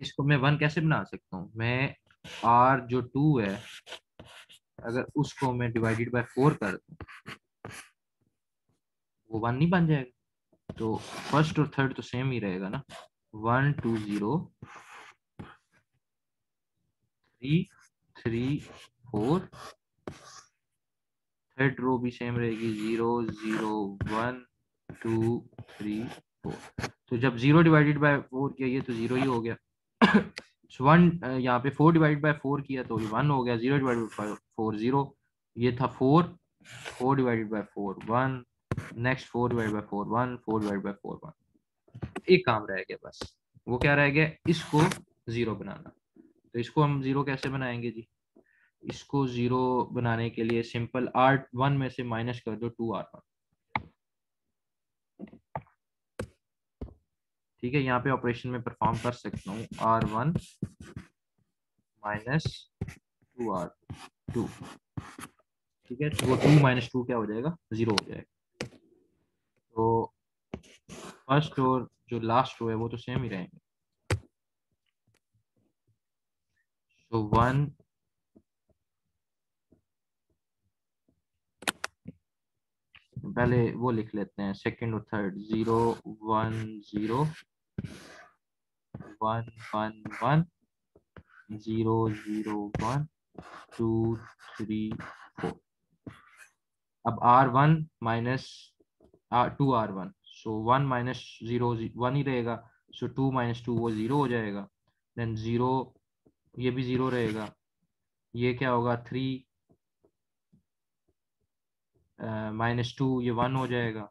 इसको मैं 1 कैसे बना सकता हूँ, मैं R जो 2 है अगर उसको मैं डिवाइडेड बाय 4 कर दूं, वो 1 नहीं बन जाएगा। तो फर्स्ट और थर्ड तो सेम ही रहेगा ना, 1 2 0 3 3 4, थर्ड रो भी सेम रहेगी, 0 0 1 2 3 4। तो जब 0 डिवाइडेड बाय 4 किया ये तो 0 ही हो गया। So 1 यहाँ पे 4 डिवाइडेड बाय 4 किया तो ये 1 हो गया, 0 डिवाइडेड बाय 4 0, ये था 4, 4 divided by 4 1, next 4 divided by 4 1, 4 divided by 4 1। एक काम रह गया बस, वो क्या रह गया, इसको 0 बनाना। तो इसको हम 0 कैसे बनाएंगे जी, इसको 0 बनाने के लिए सिंपल R1 में से माइनस कर दो 2R1, ठीक है, यहाँ पे ऑपरेशन में परफॉर्म कर सकता हूँ, R1 माइनस 2R2, ठीक है, तो वो 2 माइनस 2 क्या हो जाएगा, 0 हो जाएगा। तो फर्स्ट और जो लास्ट रो है वो तो सेम ही रहेंगे। तो 1 पहले वो लिख लेते हैं, सेकंड और थर्ड 0 1 0 1 1 1 0 0 1 2 3 4। अब R1 माइनस टू R1, सो 1 माइनस 0 1 ही रहेगा, सो 2 माइनस 2 वो 0 हो जाएगा, देन 0, ये भी 0 रहेगा, ये क्या होगा 3 -2 ये 1 हो जाएगा,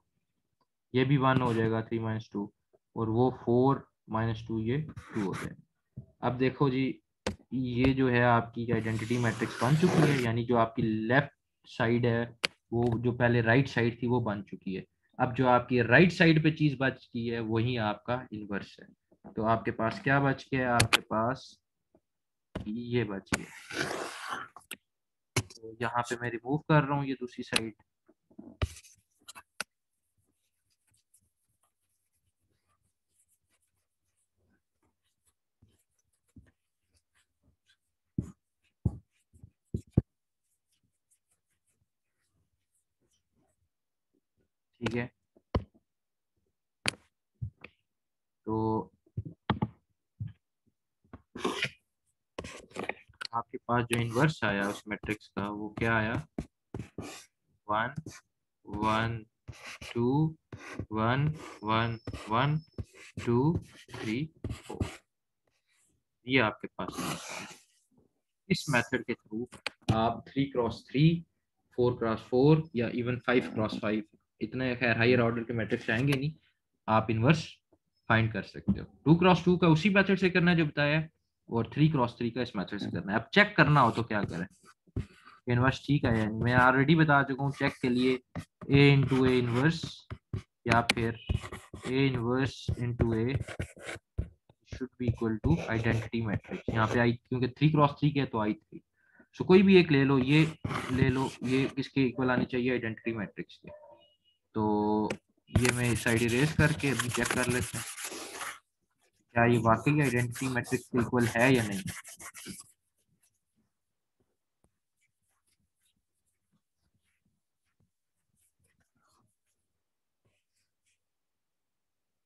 ये भी 1 हो जाएगा 3 -2, और वो 4 -2 ये 2 हो जाएगा। अब देखो जी ये जो है आपकी आइडेंटिटी मैट्रिक्स बन चुकी है, यानी जो आपकी लेफ्ट साइड है वो जो पहले राइट साइड थी वो बन चुकी है। अब जो आपकी राइट साइड पे चीज बच गई है वही आपका इनवर्स है। तो आपके पास क्या बच गया, आपके पास ये बच गया। तो यहाँ पे मैं रिमूव कर रहा हूँ ये दूसरी साइड, ठीक है। तो आपके पास जो इनवर्स आया उस मैट्रिक्स का वो क्या आया, 1 1 2 1 1 1 2 3 4, ये आपके पास है। इस मेथड के थ्रू आप 3 क्रॉस 3, 4 क्रॉस 4 या इवन 5 क्रॉस 5 इतने खैर हायर ऑर्डर के मैट्रिक्स आएंगे नहीं, आप इनवर्स फाइंड कर सकते हो। 2x2 का उसी मेथड से करना है जो बताया है, और 3x3 का इस मेथड से करना है। अब चेक करना हो तो क्या करें, इनवर्स ठीक है, मैं ऑलरेडी बता चुका हूँ चेक के लिए, ए इंटू ए इनवर्स या फिर A inverse into A should be equal to identity matrix. यहाँ पे आई क्योंकि 3x3 के है तो I3, सो कोई भी एक ले लो, ये ले लो, ये किसके इक्वल आनी चाहिए, आइडेंटिटी मैट्रिक्स के। तो ये मैं इस साइड इरेज करके अभी चेक कर लेते हैं क्या ये वाकई आइडेंटिटी मैट्रिक्स के इक्वल है या नहीं।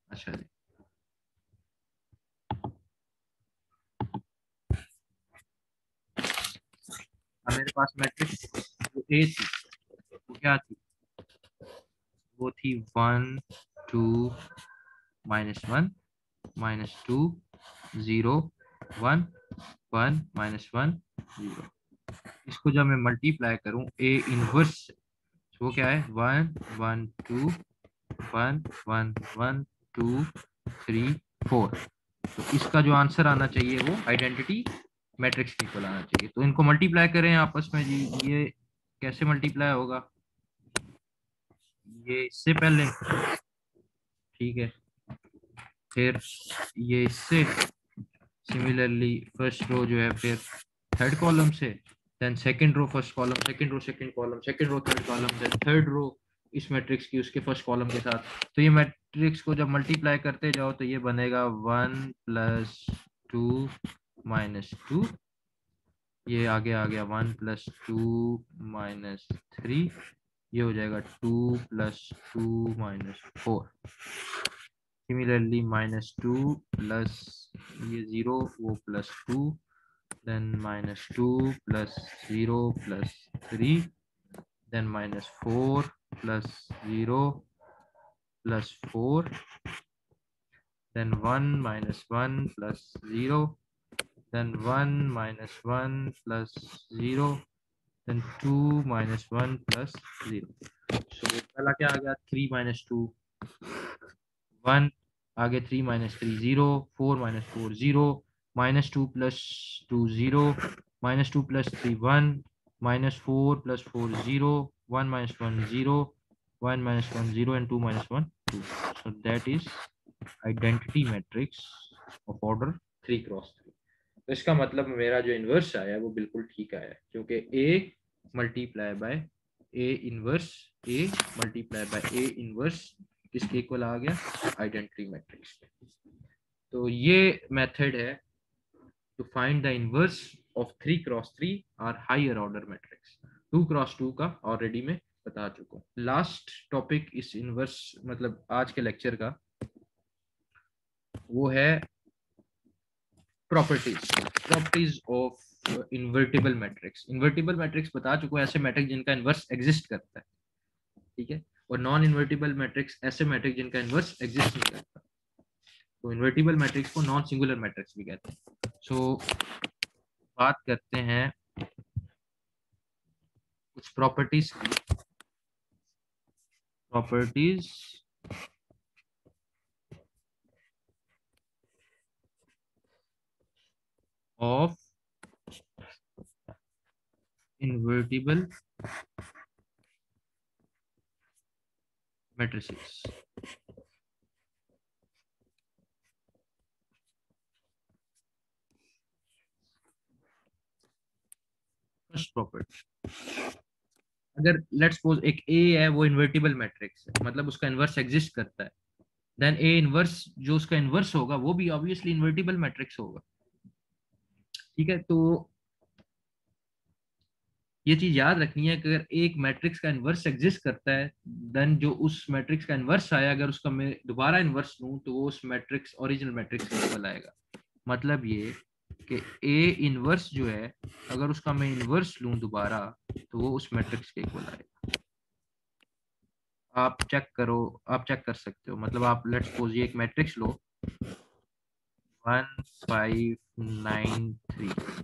अच्छा जी, अब मेरे पास मैट्रिक्स जो ए थी वो क्या थी, वो थी 1 2 -1 -2 0 1 1 -1 0। इसको जब मैं मल्टीप्लाई करूं ए इनवर्स, वो क्या है 1 1 2 1 1 1 2 3 4। तो इसका जो आंसर आना चाहिए वो आइडेंटिटी मैट्रिक्स के इक्वल आना चाहिए। तो इनको मल्टीप्लाई करें आपस में जी, ये कैसे मल्टीप्लाई होगा, ये इससे पहले, ठीक है, फिर ये इससे, सिमिलरली फर्स्ट रो जो है फिर थर्ड कॉलम से, then second row first column, second row second column, second row third column, then third row इस मैट्रिक्स की उसके फर्स्ट कॉलम के साथ। तो ये मैट्रिक्स को जब मल्टीप्लाई करते जाओ तो ये बनेगा 1 + 2 -2, ये आगे आ गया 1 + 2 -3, ये हो जाएगा 2 + 2 -4। सिमिलरली -2 प्लस ये 0 वो +2, then -2 + 0 + 3, then -4 + 0 + 4, then 1 -1 + 0, then 1 -1 + 0, then 2 -1 + 0। so पहला क्या आ गया 3 - 2 1, आगे 3 - 3 0, 4 - 4 0, -2 + 2 0, -2 + 3 1, -4 + 4 0, 1 - 1 0, 1 - 1 0 and 2 - 1 2। So that is identity matrix of order 3x3। तो इसका मतलब मेरा जो इनवर्स आया वो बिल्कुल ठीक आया, क्योंकि A multiply by A inverse, A multiply by A inverse किसके इक्वल आ गया, आइडेंटिटी मैट्रिक्स के। तो ये मेथड है to find the inverse of 3x3 और हायर ऑर्डर मैट्रिक्स। 2x2 का ऑलरेडी मैं बता चुका हूँ। लास्ट टॉपिक इस इनवर्स मतलब आज के लेक्चर का वो है properties of invertible matrix. Invertible matrix बता चुका हूँ, ऐसे मैट्रिक्स जिनका इनवर्स एग्जिस्ट करता है, ठीक है, और नॉन इन्वर्टिबल मैट्रिक्स ऐसे मैट्रिक्स जिनका इनवर्स एग्जिस्ट नहीं करता। तो इन्वर्टिबल मैट्रिक्स को नॉन सिंगुलर मैट्रिक्स भी कहते हैं। सो बात करते हैं कुछ प्रॉपर्टीज की। Properties of invertible matrices. First property, अगर लेट्स सपोज एक ए है वो इन्वर्टिबल मैट्रिक्स है, मतलब उसका इनवर्स एग्जिस्ट करता है, देन ए इनवर्स जो उसका इनवर्स होगा वो भी ऑब्वियसली इन्वर्टिबल मैट्रिक्स होगा, ठीक है। तो ये चीज याद रखनी है कि अगर एक मैट्रिक्स का इनवर्स एग्जिस्ट करता है, देन जो उस मैट्रिक्स का इनवर्स आया अगर उसका मैं दोबारा इनवर्स लूं तो वो उस मैट्रिक्स ओरिजिनल मैट्रिक्स के इक्वल आएगा। मतलब ये कि ए इनवर्स जो है अगर उसका मैं इनवर्स लूं दोबारा तो वो उस मैट्रिक्स के इक्वल आएगा। आप चेक करो, आप चेक कर सकते हो, मतलब आप लेट्स सपोज ये एक मैट्रिक्स लो 1 5 9 3,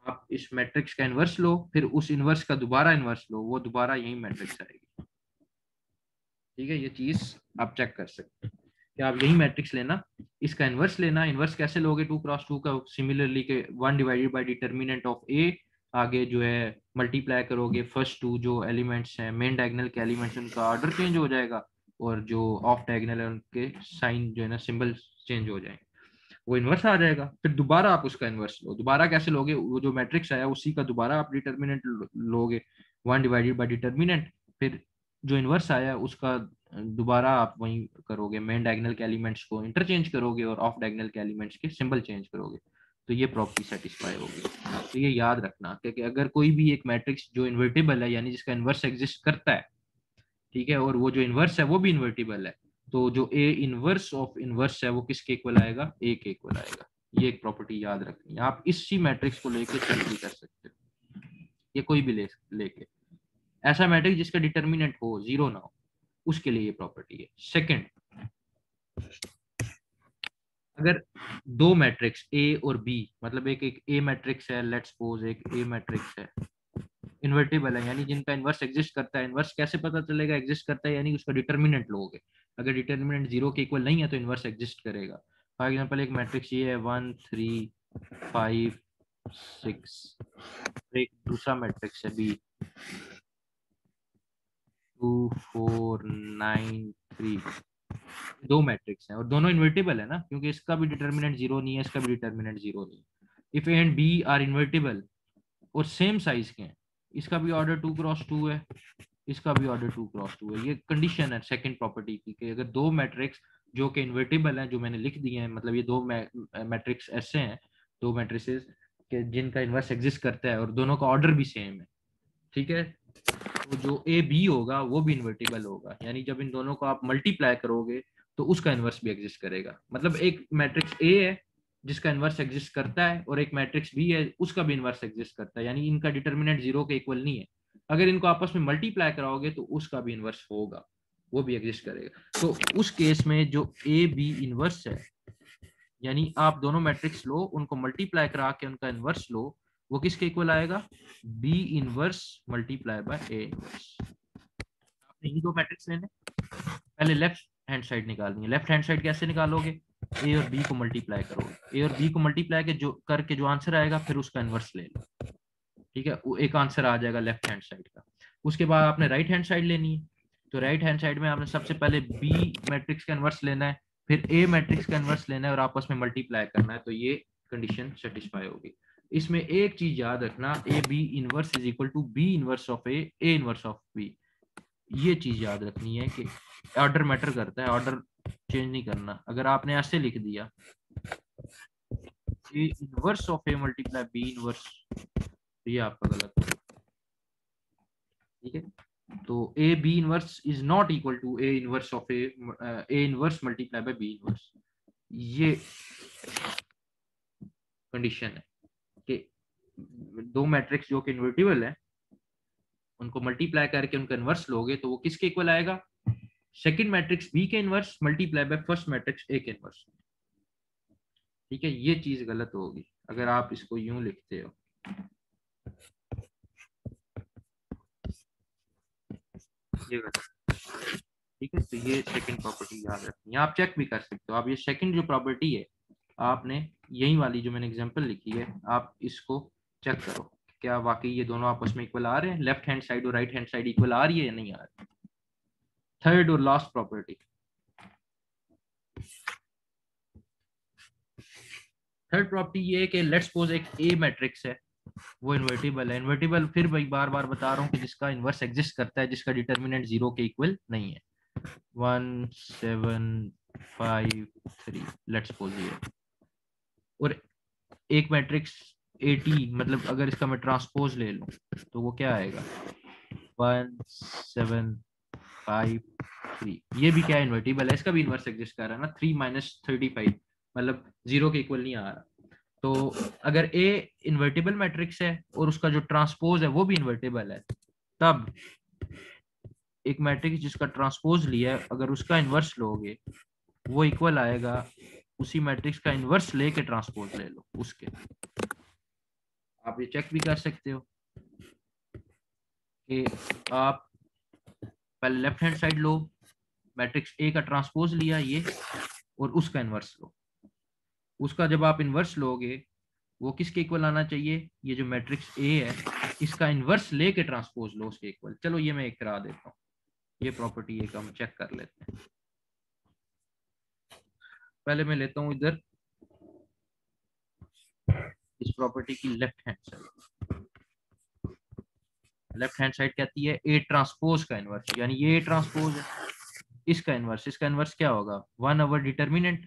आप इस मैट्रिक्स का इनवर्स लो फिर उस इनवर्स का दोबारा इनवर्स लो, वो दोबारा यही मैट्रिक्स आएगी। ठीक है, ये चीज आप चेक कर सकते हैं कि आप यही मैट्रिक्स लेना, इसका इनवर्स लेना। इनवर्स कैसे लोगे 2x2 का? सिमिलरली के 1 डिवाइडेड बाय डिटर्मिनेंट ऑफ ए, आगे जो है मल्टीप्लाई करोगे फर्स्ट टू जो एलिमेंट्स हैं मेन डायगोनल के एलिमेंट्स, उनका ऑर्डर चेंज हो जाएगा, और जो ऑफ डायगोनल है उनके साइन जो है ना सिंबल चेंज हो जाएंगे, वो इन्वर्स आ जाएगा। फिर दोबारा आप उसका इन्वर्स लो। दोबारा कैसे लोगे? वो जो मैट्रिक्स आया उसी का दोबारा आप डिटर्मिनेंट लोगे, 1 डिवाइडेड बाय डिटर्मिनेंट, फिर जो इन्वर्स आया उसका दोबारा आप वही करोगे, मेन डायगोनल के एलिमेंट्स को इंटरचेंज करोगे और ऑफ डायगोनल के एलिमेंट्स के सिंबल चेंज करोगे, तो ये प्रॉपर्टी सेटिस्फाई होगी। तो ये याद रखना कि अगर कोई भी एक मैट्रिक्स जो इन्वर्टिबल है यानी जिसका इन्वर्स एग्जिस्ट करता है, ठीक है, और वो जो इन्वर्स है वो भी इन्वर्टिबल है, तो जो ए इनवर्स ऑफ इनवर्स है वो किसके इक्वल आएगा? ए के इक्वल आएगा। ये एक प्रॉपर्टी याद रखनी है। आप इसी मैट्रिक्स को लेके चेक भी कर सकते हो, ये कोई भी लेके ऐसा मैट्रिक्स जिसका डिटर्मिनेंट हो जीरो ना हो, उसके लिए ये प्रॉपर्टी है। सेकंड, अगर दो मैट्रिक्स ए और बी, मतलब एक एक ए मैट्रिक्स है, लेट्स सपोज एक ए मैट्रिक्स है, इन्वर्टिबल है यानी जिनका इन्वर्स एग्जिस्ट करता है। इन्वर्स कैसे पता चलेगा एग्जिस्ट करता है? यानी उसका डिटर्मिनेंट लोगे, अगर डिटर्मिनेंट जीरो के इक्वल नहीं है तो इन्वर्स एग्जिस्ट करेगा। फॉर एग्जांपल एक मैट्रिक्स ये है 1 3 5 6, एक दूसरा मैट्रिक्स है बी 2 4 9 3। दो मैट्रिक्स हैं और दोनों इन्वर्टिबल है ना, क्योंकि इसका भी डिटर्मिनेंट जीरो नहीं है, इसका भी डिटर्मिनेंट जीरो नहीं है। If A and B are invertible और सेम साइज के हैं, इसका भी ऑर्डर 2x2 है, इसका भी ऑर्डर 2x2 है। ये कंडीशन है सेकंड प्रॉपर्टी की कि अगर दो मैट्रिक्स जो कि इन्वर्टिबल हैं, जो मैंने लिख दिए हैं, मतलब ये दो मैट्रिक्स ऐसे हैं, दो मैट्रिसेस के जिनका इन्वर्स एग्जिस्ट करता है और दोनों का ऑर्डर भी सेम है, ठीक है, तो जो ए बी होगा वो भी इन्वर्टिबल होगा, यानी जब इन दोनों को आप मल्टीप्लाई करोगे तो उसका इन्वर्स भी एग्जिस्ट करेगा। मतलब एक मैट्रिक्स ए है जिसका इन्वर्स एग्जिस्ट करता है और एक मैट्रिक्स बी है उसका भी इन्वर्स एग्जिस्ट करता है, यानी इनका डिटर्मिनेंट जीरो के इक्वल नहीं है। अगर इनको आपस में मल्टीप्लाई कराओगे तो उसका भी इन्वर्स होगा, वो भी एग्जिस्ट करेगा। तो उस केस में जो ए बी इन्वर्स है, यानी आप दोनों मैट्रिक्स लो, उनको मल्टीप्लाई करा के उनका इन्वर्स लो, वो किसके इक्वल आएगा? B inverse multiply by A inverse. आपने ये दो मैट्रिक्स लेने, पहले लेफ्ट हैंड साइड निकालनी है। लेफ्ट हैंड साइड कैसे निकालोगे? ए और बी को मल्टीप्लाई करोगे, ए और बी को मल्टीप्लाई के जो करके जो आंसर आएगा फिर उसका इनवर्स ले लो, ठीक है, वो एक आंसर आ जाएगा लेफ्ट हैंड साइड का। उसके बाद आपने राइट हैंड साइड लेनी है, तो राइट हैंड साइड में आपने सबसे पहले बी मैट्रिक्स का इनवर्स लेना है, फिर ए मैट्रिक्स का इनवर्स लेना है और आपस में मल्टीप्लाई करना है, तो ये कंडीशन सेटिस्फाई होगी। इसमें एक चीज याद रखना, A B inverse is equal to B inverse of A inverse of B. ये चीज याद रखनी है कि ऑर्डर मैटर करता है, ऑर्डर चेंज नहीं करना। अगर आपने ऐसे लिख दिया A inverse of A multiply B inverse, तो ये आपका गलत है, ठीक है। तो A B inverse is not equal to A inverse of A inverse multiply by B inverse. ये कंडीशन है कि दो मैट्रिक्स जो कि इन्वर्टिबल है उनको मल्टीप्लाई करके उनका इनवर्स लोगे तो वो किसके इक्वल आएगा? सेकंड मैट्रिक्स बी के inverse multiply by first matrix A के इनवर्स, ठीक है। ये चीज गलत होगी अगर आप इसको यूं लिखते हो, ये गलत, ठीक है। तो ये सेकंड प्रॉपर्टी याद रखनी है, आप चेक भी कर सकते हो। आप ये सेकंड जो प्रॉपर्टी है, आपने यही वाली जो मैंने एग्जांपल लिखी है, आप इसको चेक करो क्या वाकई ये दोनों आपस में इक्वल आ रहे हैं, लेफ्ट हैंड साइड और राइट हैंड साइड इक्वल आ रही है या नहीं आ रही। थर्ड और लास्ट प्रॉपर्टी, थर्ड प्रॉपर्टी ये है कि लेट्स सपोज एक ए मैट्रिक्स है, वो इन्वर्टिबल है। इन्वर्टिबल फिर भाई बार बार बता रहा हूँ कि जिसका इन्वर्स एग्जिस्ट करता है, जिसका डिटर्मिनेंट जीरो के इक्वल नहीं है। 1 7 5 3 लेट्स सपोज ये, और एक मैट्रिक्स 80, मतलब अगर इसका मैं ट्रांसपोज ले लूं तो वो क्या आएगा? 1 7 5 3। ये भी क्या इन्वर्टिबल है, इसका भी इन्वर्स एग्जिस्ट कर रहा है ना, 3 माइनस 35, मतलब जीरो के इक्वल नहीं आ रहा। तो अगर ए इन्वर्टिबल मैट्रिक्स है और उसका जो ट्रांसपोज है वो भी इन्वर्टिबल है, तब एक मैट्रिक्स जिसका ट्रांसपोज लिया है अगर उसका इन्वर्स लोगे वो इक्वल आएगा उसी मैट्रिक्स का इन्वर्स लेके ट्रांसपोज ले लो उसके। आप ये चेक भी कर सकते हो कि आप पहले left hand side low, matrix A का ट्रांसपोज लिया ये, और उसका इन्वर्स लो। उसका जब आप इन्वर्स लोगे वो किसके इक्वल आना चाहिए, ये जो मैट्रिक्स ए है इसका इन्वर्स लेके ट्रांसपोज लो उसके इक्वल। चलो ये मैं एक करा देता हूँ, ये प्रॉपर्टी एक हम चेक कर लेते हैं। पहले मैं लेता हूँ इधर इस प्रॉपर्टी की left hand side. Left hand side कहती है ए ट्रांसपोज का इन्वर्स, यानी ये ए ट्रांसपोज है, इसका इन्वर्स क्या होगा, 1 ओवर डिटर्मिनेंट।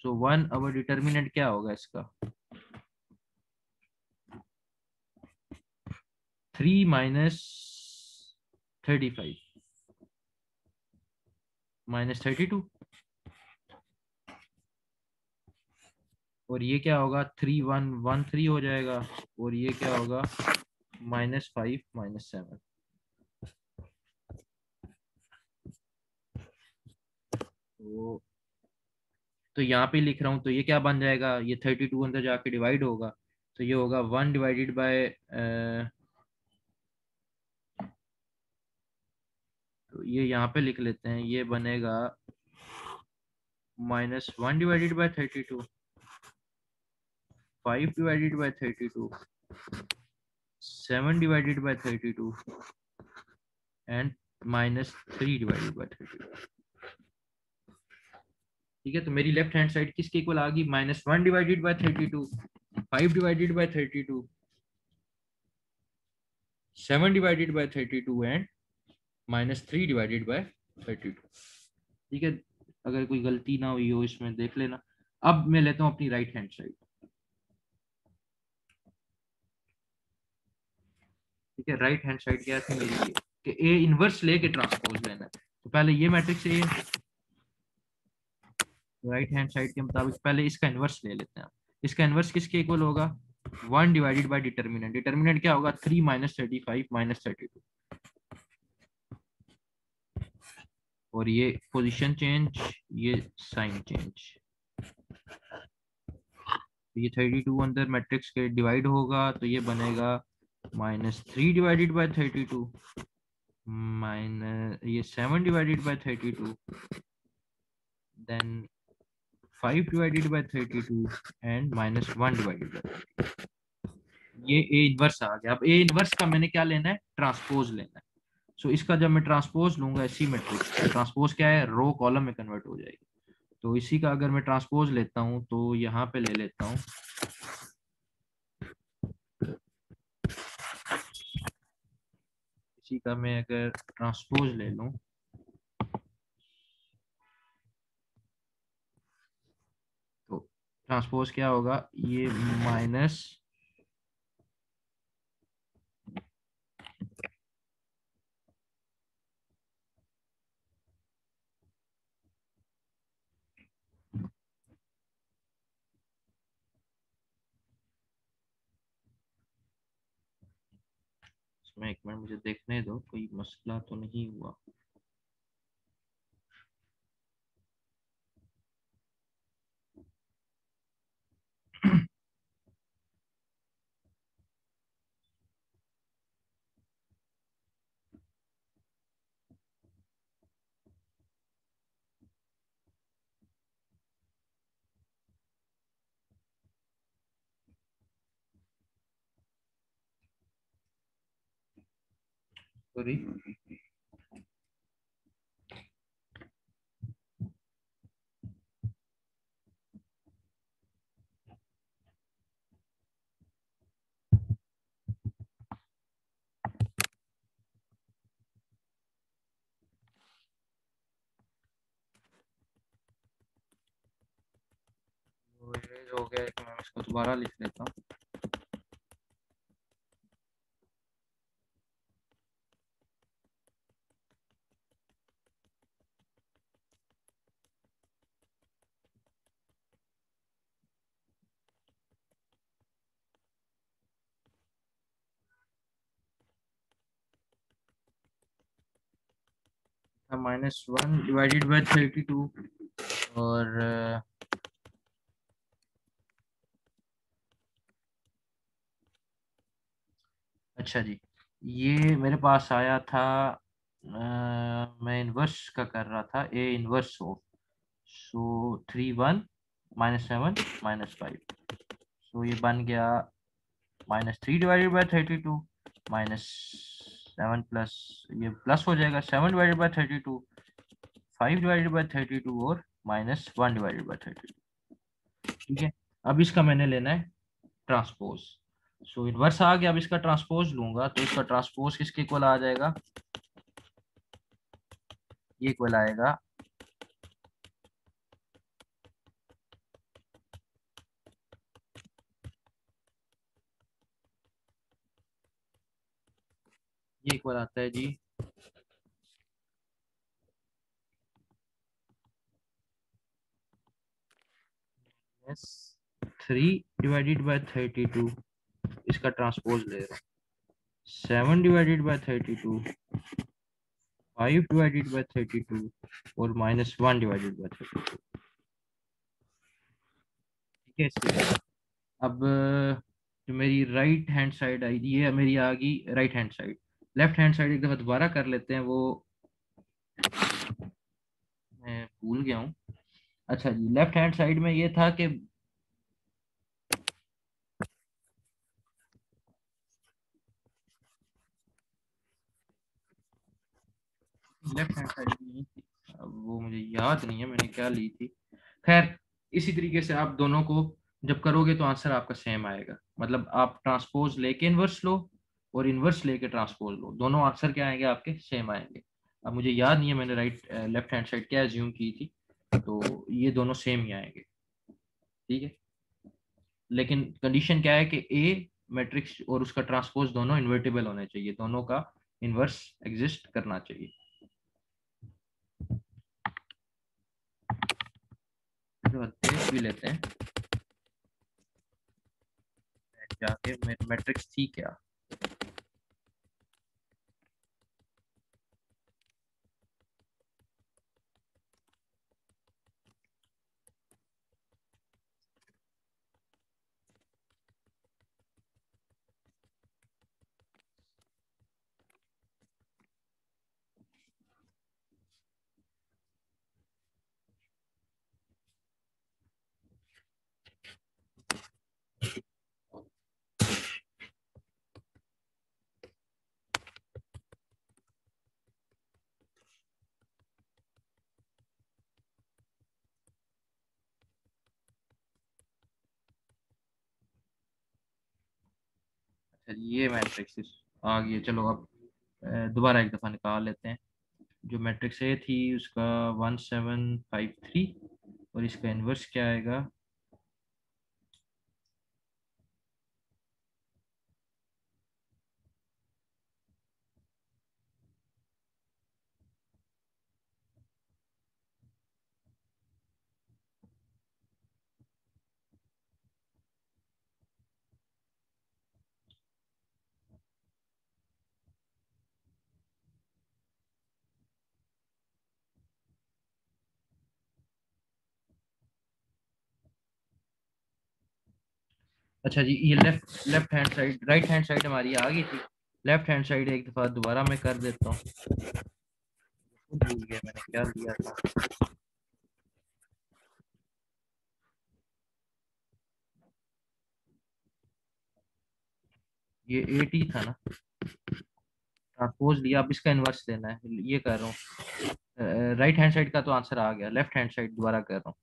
सो 1 ओवर डिटर्मिनेंट क्या होगा इसका, 3 माइनस 35 माइनस 32, और ये क्या होगा 3113 हो जाएगा, और ये क्या होगा -5 -7। तो यहाँ पे लिख रहा हूँ तो ये क्या बन जाएगा, ये 32 अंदर जाके डिवाइड होगा, तो ये होगा 1 डिवाइडेड बाय, तो ये यहाँ पे लिख लेते हैं, ये बनेगा -1 divided by 32, 5 divided by 32, 7 divided by 32 and -3 divided by 32। ठीक है, तो मेरी लेफ्ट हैंड साइड किसके इक्वल आ गई, -1 divided by 32, 5 divided by 32, 7 divided by 32 and -3 divided by 32। ठीक है, अगर कोई गलती ना हुई हो इसमें देख लेना। अब मैं लेता हूँ अपनी राइट हैंड साइड। ठीक है, राइट हैंड साइड क्या थी मेरी ये, कि ए इनवर्स लेके ट्रांसपोज लेना है। तो पहले ये matrix A, right hand side के मुताबिक पहले इसका इनवर्स ले लेते हैं। इसका इनवर्स किसके इक्वल होगा, 1 डिवाइडेड बाय डिटर्मिनेंट। डिटर्मिनेंट क्या होगा, 3 माइनस 35 माइनस 32, और ये पोजीशन चेंज, ये साइन चेंज। ये 32 अंदर मैट्रिक्स के डिवाइड होगा तो ये बनेगा -3 डिवाइडेड बाय 32, माइनस ये 7 divided by 32, then 5 divided by 32 and -1 divided by, ये ए इनवर्स आ गया। अब ए इनवर्स का मैंने क्या लेना है, ट्रांसपोज लेना है। सो इसका जब मैं ट्रांसपोज लूंगा इसी मैट्रिक्स, ट्रांसपोज क्या है, रो कॉलम में कन्वर्ट हो जाएगी। तो इसी का अगर मैं ट्रांसपोज लेता हूं तो यहाँ पे ले लेता हूँ, इसी का मैं अगर ट्रांसपोज ले लूं तो ट्रांसपोज क्या होगा, ये माइनस इसमें, एक मिनट मुझे देखने दो कोई मसला तो नहीं हुआ। सॉरी, ये हो गया, एक मैं इसको दोबारा लिख लेता हूँ। -1 डिवाइडेड बाय 32, और अच्छा जी, ये मेरे पास आया था मैं इनवर्स का कर रहा था, ए इनवर्स ऑफ, सो 3 1 -7 -5, सो ये बन गया -3 डिवाइडेड बाय 32 -7 प्लस, ये प्लस हो जाएगा 7 डिवाइडेड बाय 32, 5 डिवाइडेड बाय 32 और -1 डिवाइडेड बाय 32। ठीक है, अब इसका मैंने लेना है ट्रांसपोज। सो इनवर्स आ गया, अब इसका ट्रांसपोज लूंगा तो इसका ट्रांसपोज किसके इक्वल आ जाएगा, ये इक्वल आएगा ये इक्वल आता है जी यस 3/32, इसका ट्रांसपोज ले रहा हूँ 7/32, 5/32 और -1/32। ठीक है, इसके बाद अब जो मेरी राइट हैंड साइड आई, ये मेरी आ गई right hand side. Left hand side एक दफा दोबारा कर लेते हैं, वो मैं भूल गया हूँ। अच्छा जी, लेफ्ट हैंड साइड में ये था कि लेफ्ट हैंड साइड में थी, अब वो मुझे याद नहीं है मैंने क्या ली थी। खैर, इसी तरीके से आप दोनों को जब करोगे तो आंसर आपका सेम आएगा, मतलब आप ट्रांसपोज लेके इनवर्स लो और इनवर्स लेके ट्रांसपोज लो, दोनों आंसर क्या आएंगे आपके सेम आएंगे। अब मुझे याद नहीं है मैंने लेफ्ट हैंड साइड क्या एज्यूम की थी, तो ये दोनों सेम ही आएंगे। ठीक है, लेकिन कंडीशन क्या है कि ए मैट्रिक्स और उसका ट्रांसपोज दोनों इन्वर्टिबल होने चाहिए, दोनों का इनवर्स एग्जिस्ट करना चाहिए। तो देख भी लेते हैं जाके मैट्रिक्स थी क्या। अच्छा, ये मैट्रिक्स आ गई है। चलो अब दोबारा एक दफा निकाल लेते हैं। जो मैट्रिक्स ए थी उसका 1753 और इसका इन्वर्स क्या आएगा, अच्छा जी, ये left left hand side, right hand side हमारी आ गई थी। लेफ्ट हैंड साइड एक दफा दोबारा मैं कर देता हूँ, भूल गया मैंने क्या लिया था। ये 80 था ना, ट्रांसपोज लिया, अब इसका इन्वर्स लेना है, ये कर रहा हूँ। राइट हैंड साइड का तो आंसर आ गया, लेफ्ट हैंड साइड दोबारा कर रहा हूँ।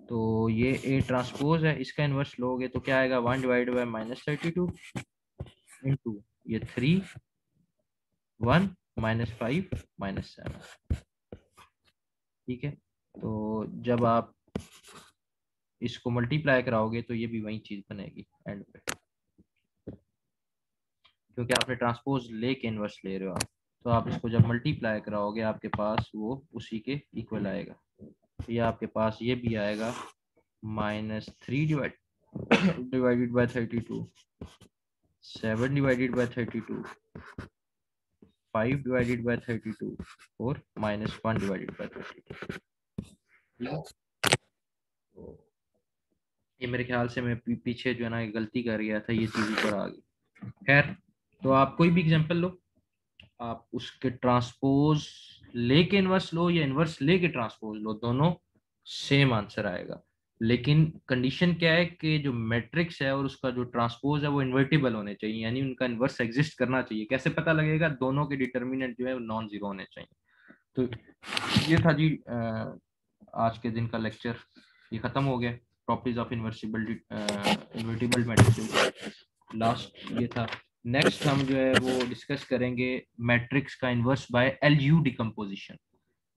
तो ये ए ट्रांसपोज है, इसका इन्वर्स लोगे तो क्या आएगा, 1/32 इंटू ये 3 1 -5 -7। ठीक है, तो जब आप इसको मल्टीप्लाई कराओगे तो ये भी वही चीज बनेगी एंड पे, क्योंकि आपने ट्रांसपोज लेके इनवर्स ले रहे हो आप, तो आप इसको जब मल्टीप्लाई कराओगे आपके पास वो उसी के इक्वल आएगा। तो ये आपके पास ये भी आएगा -3 divided by 32, 7 divided by 32, 5 divided by 32 और -1 डिवाइडेड बाय 32। ठीक है, तो ये मेरे ख्याल से मैं पीछे जो है ना गलती कर गया था, ये चीज ऊपर आ गई। खैर, तो आप कोई भी एग्जांपल लो, आप उसके ट्रांसपोज लेके इनवर्स लो या इनवर्स लेके ट्रांसपोज लो, दोनों सेम आंसर आएगा। लेकिन कंडीशन क्या है कि जो मैट्रिक्स है और उसका जो ट्रांसपोज है वो इन्वर्टिबल होने चाहिए, यानी उनका इनवर्स एग्जिस्ट करना चाहिए। कैसे पता लगेगा? दोनों के डिटर्मिनेंट जो है वो नॉन जीरो होने चाहिए। तो ये था जी आज के दिन का लेक्चर, ये खत्म हो गया। Properties of inversible invertible matrix last ये था। नेक्स्ट हम जो है वो डिस्कस करेंगे मैट्रिक्स का inverse by LU decomposition.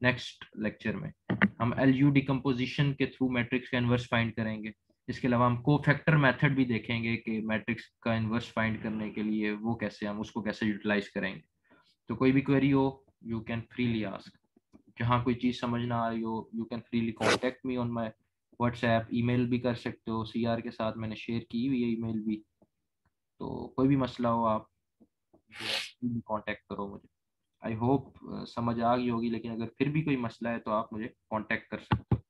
Next lecture में हम एलयू डिकम्पोजिशन के थ्रू मैट्रिक्स का इन्वर्स फाइंड करेंगे। इसके अलावा हम कोफैक्टर मेथड भी देखेंगे कि मैट्रिक्स का इन्वर्स फाइंड करने के लिए वो कैसे, हम उसको कैसे यूटिलाइज करेंगे। तो कोई भी क्वेरी हो यू कैन फ्रीली आस्क। जहाँ कोई चीज़ समझ ना आ रही हो you can freely contact me on my WhatsApp, email भी कर सकते हो, सीआर के साथ मैंने शेयर की हुई है ईमेल भी। तो कोई भी मसला हो आप कांटेक्ट करो मुझे। आई होप समझ आ गई होगी, लेकिन अगर फिर भी कोई मसला है तो आप मुझे कांटेक्ट कर सकते हो।